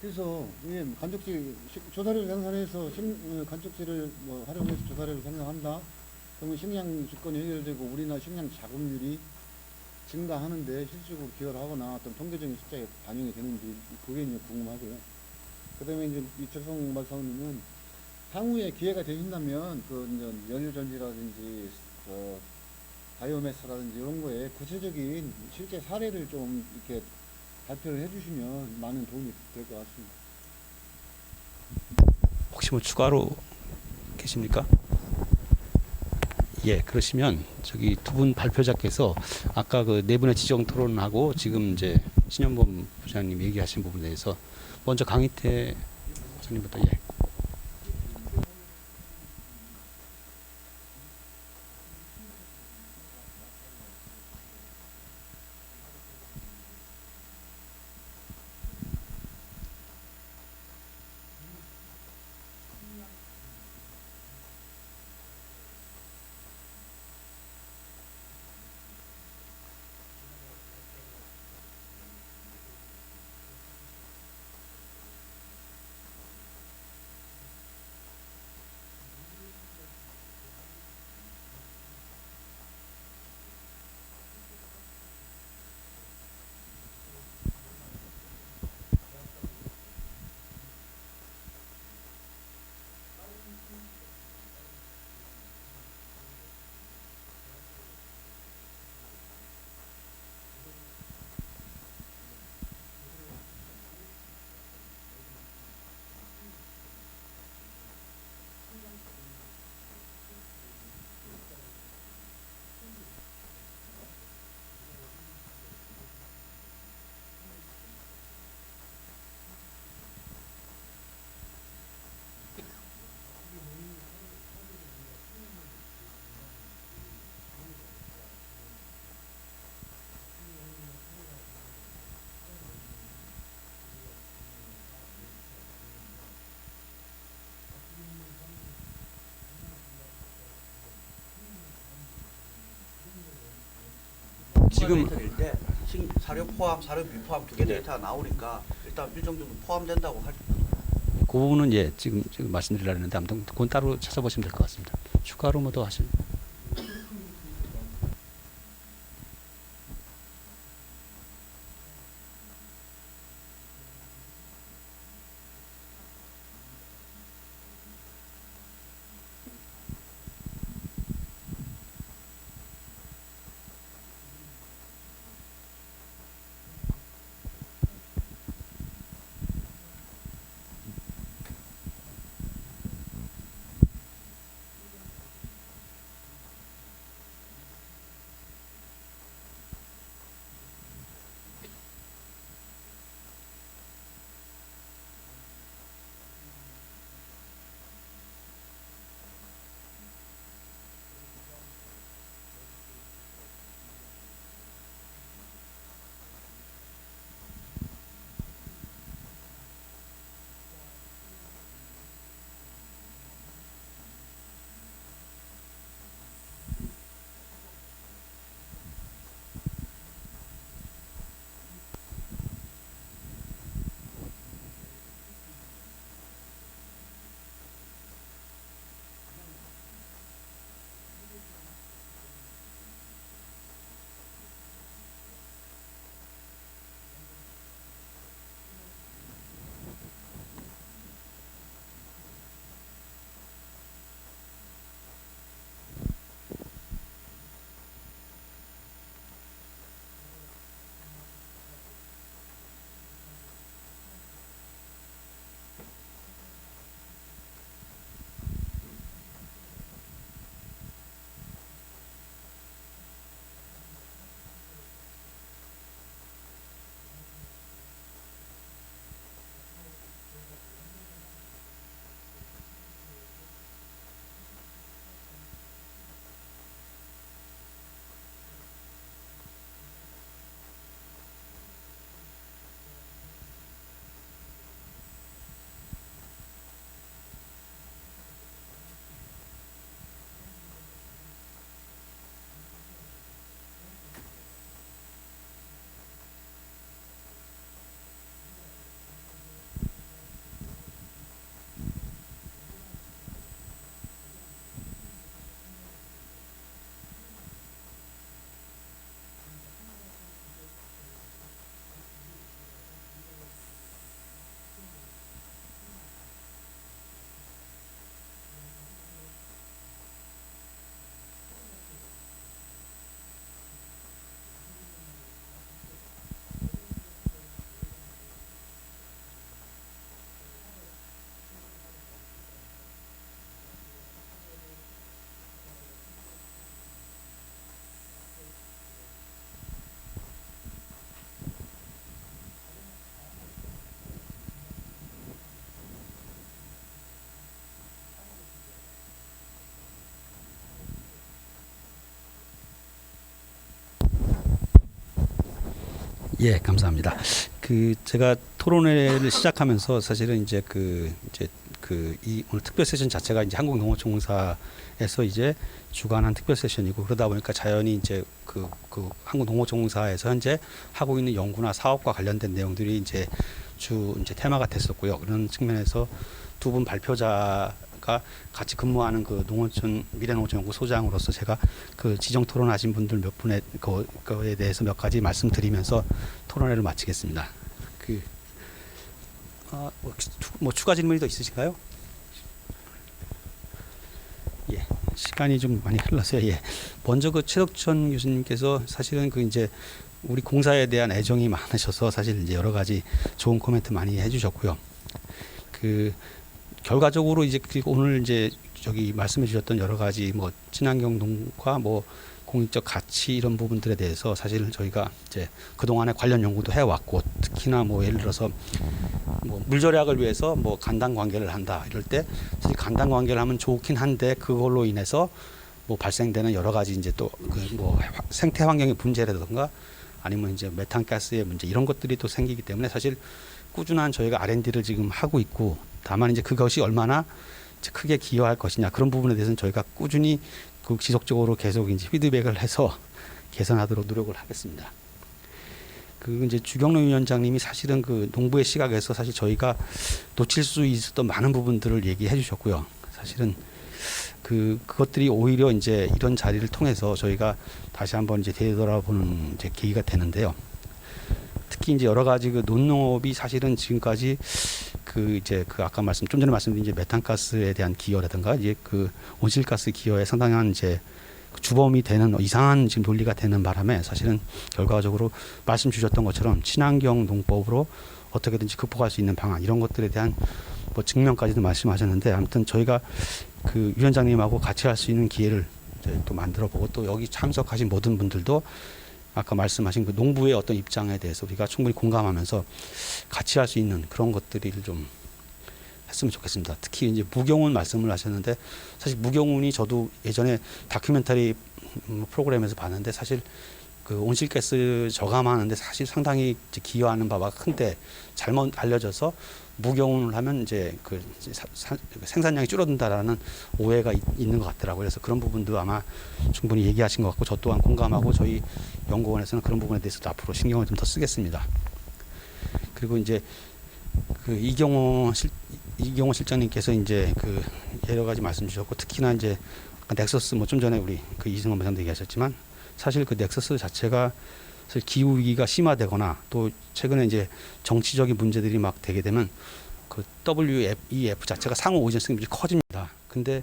그래서 예, 간접지 조사료를 생산해서 간접지를 뭐 활용해서 조사료를 생산한다. 그러면 식량 주권이 해결되고 우리나라 식량 자급률이 증가하는데 실질적으로 기여를 하거나 어떤 통계적인 숫자에 반영이 되는지 그게 이제 궁금하고요. 그다음에 이제 이철성 말씀님은 향후에 기회가 되신다면 그 이제 연료전지라든지 바이오매스라든지 이런 거에 구체적인 실제 사례를 좀 이렇게 발표를 해주시면 많은 도움이 될 것 같습니다. 혹시 뭐 추가로 계십니까? 예, 그러시면 저기 두 분 발표자께서 아까 그 네 분의 지정 토론하고 지금 이제 신현범 부장님 얘기하신 부분에 대해서 먼저 강희태 부장님부터 예. 지금 때 사료 포함, 사료 비포함 두 개 데이터가 나오니까 일단 일정 정도 포함된다고 할. 그 부분은 예 지금 말씀드리려고 했는데 아무튼 그건 따로 찾아보시면 될 것 같습니다. 추가로 뭐 더 하실? 예, 감사합니다. 제가 토론회를 시작하면서 사실은 이제 이 오늘 특별 세션 자체가 이제 한국농어총공사에서 이제 주관한 특별 세션이고, 그러다 보니까 자연히 이제 그 한국농어총공사에서 현재 하고 있는 연구나 사업과 관련된 내용들이 이제 이제 테마가 됐었고요. 그런 측면에서 두 분 발표자가 같이 근무하는 그 미래농어촌연구 소장으로서 제가 그 지정 토론하신 분들 몇 분의 거에 대해서 몇 가지 말씀드리면서 토론회를 마치겠습니다. 뭐 추가 질문이 더 있으신가요? 예, 시간이 좀 많이 흘러서요. 예, 먼저 최덕천 교수님께서 사실은 이제 우리 공사에 대한 애정이 많으셔서 사실 이제 여러 가지 좋은 코멘트 많이 해주셨고요. 결과적으로 이제 오늘 이제 말씀해 주셨던 여러 가지 뭐 친환경 농과 뭐 공익적 가치 이런 부분들에 대해서 사실 저희가 이제 그동안에 관련 연구도 해왔고, 특히나 뭐 예를 들어서 뭐 물 절약을 위해서 뭐 간단 관계를 한다 이럴 때 사실 간단 관계를 하면 좋긴 한데 그걸로 인해서 뭐 발생되는 여러 가지 이제 또 뭐 생태 환경의 문제라든가 아니면 이제 메탄가스의 문제 이런 것들이 또 생기기 때문에 사실 꾸준한 저희가 R&D를 지금 하고 있고, 다만 이제 그것이 얼마나 크게 기여할 것이냐 그런 부분에 대해서는 저희가 꾸준히 지속적으로 계속 이제 피드백을 해서 개선하도록 노력을 하겠습니다. 이제 주경록 위원장님이 사실은 농부의 시각에서 사실 저희가 놓칠 수 있었던 많은 부분들을 얘기해 주셨고요. 사실은 그것들이 오히려 이제 이런 자리를 통해서 저희가 다시 한번 이제 되돌아보는 이제 계기가 되는데요. 특히 이제 여러 가지 논농업이 사실은 지금까지 아까 좀 전에 말씀드린 이제 메탄가스에 대한 기여라든가 이제 온실가스 기여에 상당한 이제 주범이 되는 이상한 지금 논리가 되는 바람에 사실은 결과적으로 말씀 주셨던 것처럼 친환경 농법으로 어떻게든지 극복할 수 있는 방안 이런 것들에 대한 뭐 증명까지도 말씀하셨는데, 아무튼 저희가 위원장님하고 같이 할 수 있는 기회를 이제 또 만들어 보고, 또 여기 참석하신 모든 분들도 아까 말씀하신 농부의 어떤 입장에 대해서 우리가 충분히 공감하면서 같이 할 수 있는 그런 것들을 좀 했으면 좋겠습니다. 특히 이제 무경운 말씀을 하셨는데, 사실 무경운이 저도 예전에 다큐멘터리 프로그램에서 봤는데 사실 온실가스 저감하는데 사실 상당히 기여하는 바가 큰데 잘못 알려져서 무경운을 하면 이제 생산량이 줄어든다라는 오해가 있는 것 같더라고요. 그래서 그런 부분도 아마 충분히 얘기하신 것 같고, 저 또한 공감하고 저희 연구원에서는 그런 부분에 대해서도 앞으로 신경을 좀 더 쓰겠습니다. 그리고 이제 이경호 실장님께서 이제 여러 가지 말씀 주셨고, 특히나 이제 넥서스 뭐 좀 전에 우리 이승원 부장도 얘기하셨지만 사실 넥서스 자체가 사실 기후 위기가 심화되거나 또 최근에 이제 정치적인 문제들이 막 되게 되면 WEF 자체가 상호 의존성이 커집니다. 근데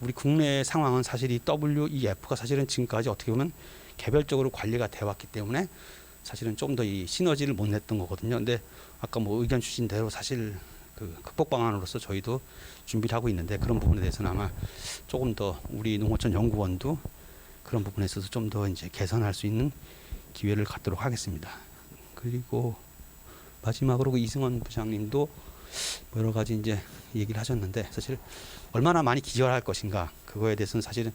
우리 국내의 상황은 사실 이 WEF가 사실은 지금까지 어떻게 보면 개별적으로 관리가 돼 왔기 때문에 사실은 좀 더 이 시너지를 못 냈던 거거든요. 근데 아까 뭐 의견 주신 대로 사실 극복 방안으로서 저희도 준비를 하고 있는데, 그런 부분에 대해서는 아마 조금 더 우리 농어촌 연구원도 그런 부분에 있어서 좀 더 이제 개선할 수 있는 기회를 갖도록 하겠습니다. 그리고 마지막으로 이승원 부장님도 여러 가지 이제 얘기를 하셨는데, 사실 얼마나 많이 기여할 것인가 그거에 대해서는 사실은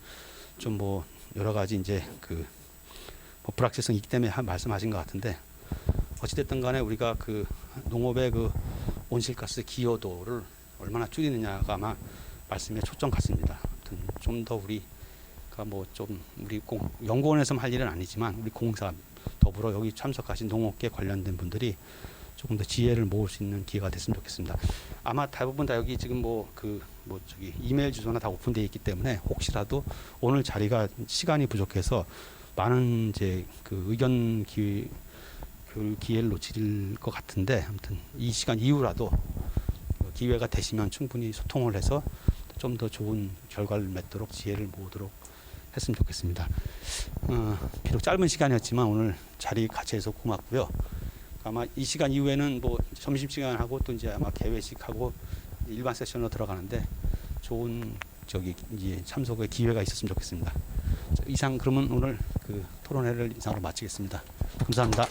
좀 뭐 여러 가지 이제 뭐 불확실성이 있기 때문에 말씀하신 것 같은데, 어찌됐든 간에 우리가 농업의 온실가스 기여도를 얼마나 줄이느냐가 아마 말씀에 초점 같습니다. 좀 더 우리가 뭐 좀 우리 연구원에서만 할 일은 아니지만 우리 공사 더불어 여기 참석하신 농업계 관련된 분들이 조금 더 지혜를 모을 수 있는 기회가 됐으면 좋겠습니다. 아마 대부분 다 여기 지금 이메일 주소나 다 오픈되어 있기 때문에 혹시라도 오늘 자리가 시간이 부족해서 많은 이제 의견 기회를 놓칠 것 같은데, 아무튼 이 시간 이후라도 기회가 되시면 충분히 소통을 해서 좀 더 좋은 결과를 맺도록 지혜를 모으도록 했으면 좋겠습니다. 비록 짧은 시간이었지만 오늘 자리 같이 해서 고맙고요. 아마 이 시간 이후에는 뭐 점심시간하고 또 이제 아마 개회식하고 일반 세션으로 들어가는데 좋은 이제 참석의 기회가 있었으면 좋겠습니다. 이상 그러면 오늘 토론회를 이상으로 마치겠습니다. 감사합니다.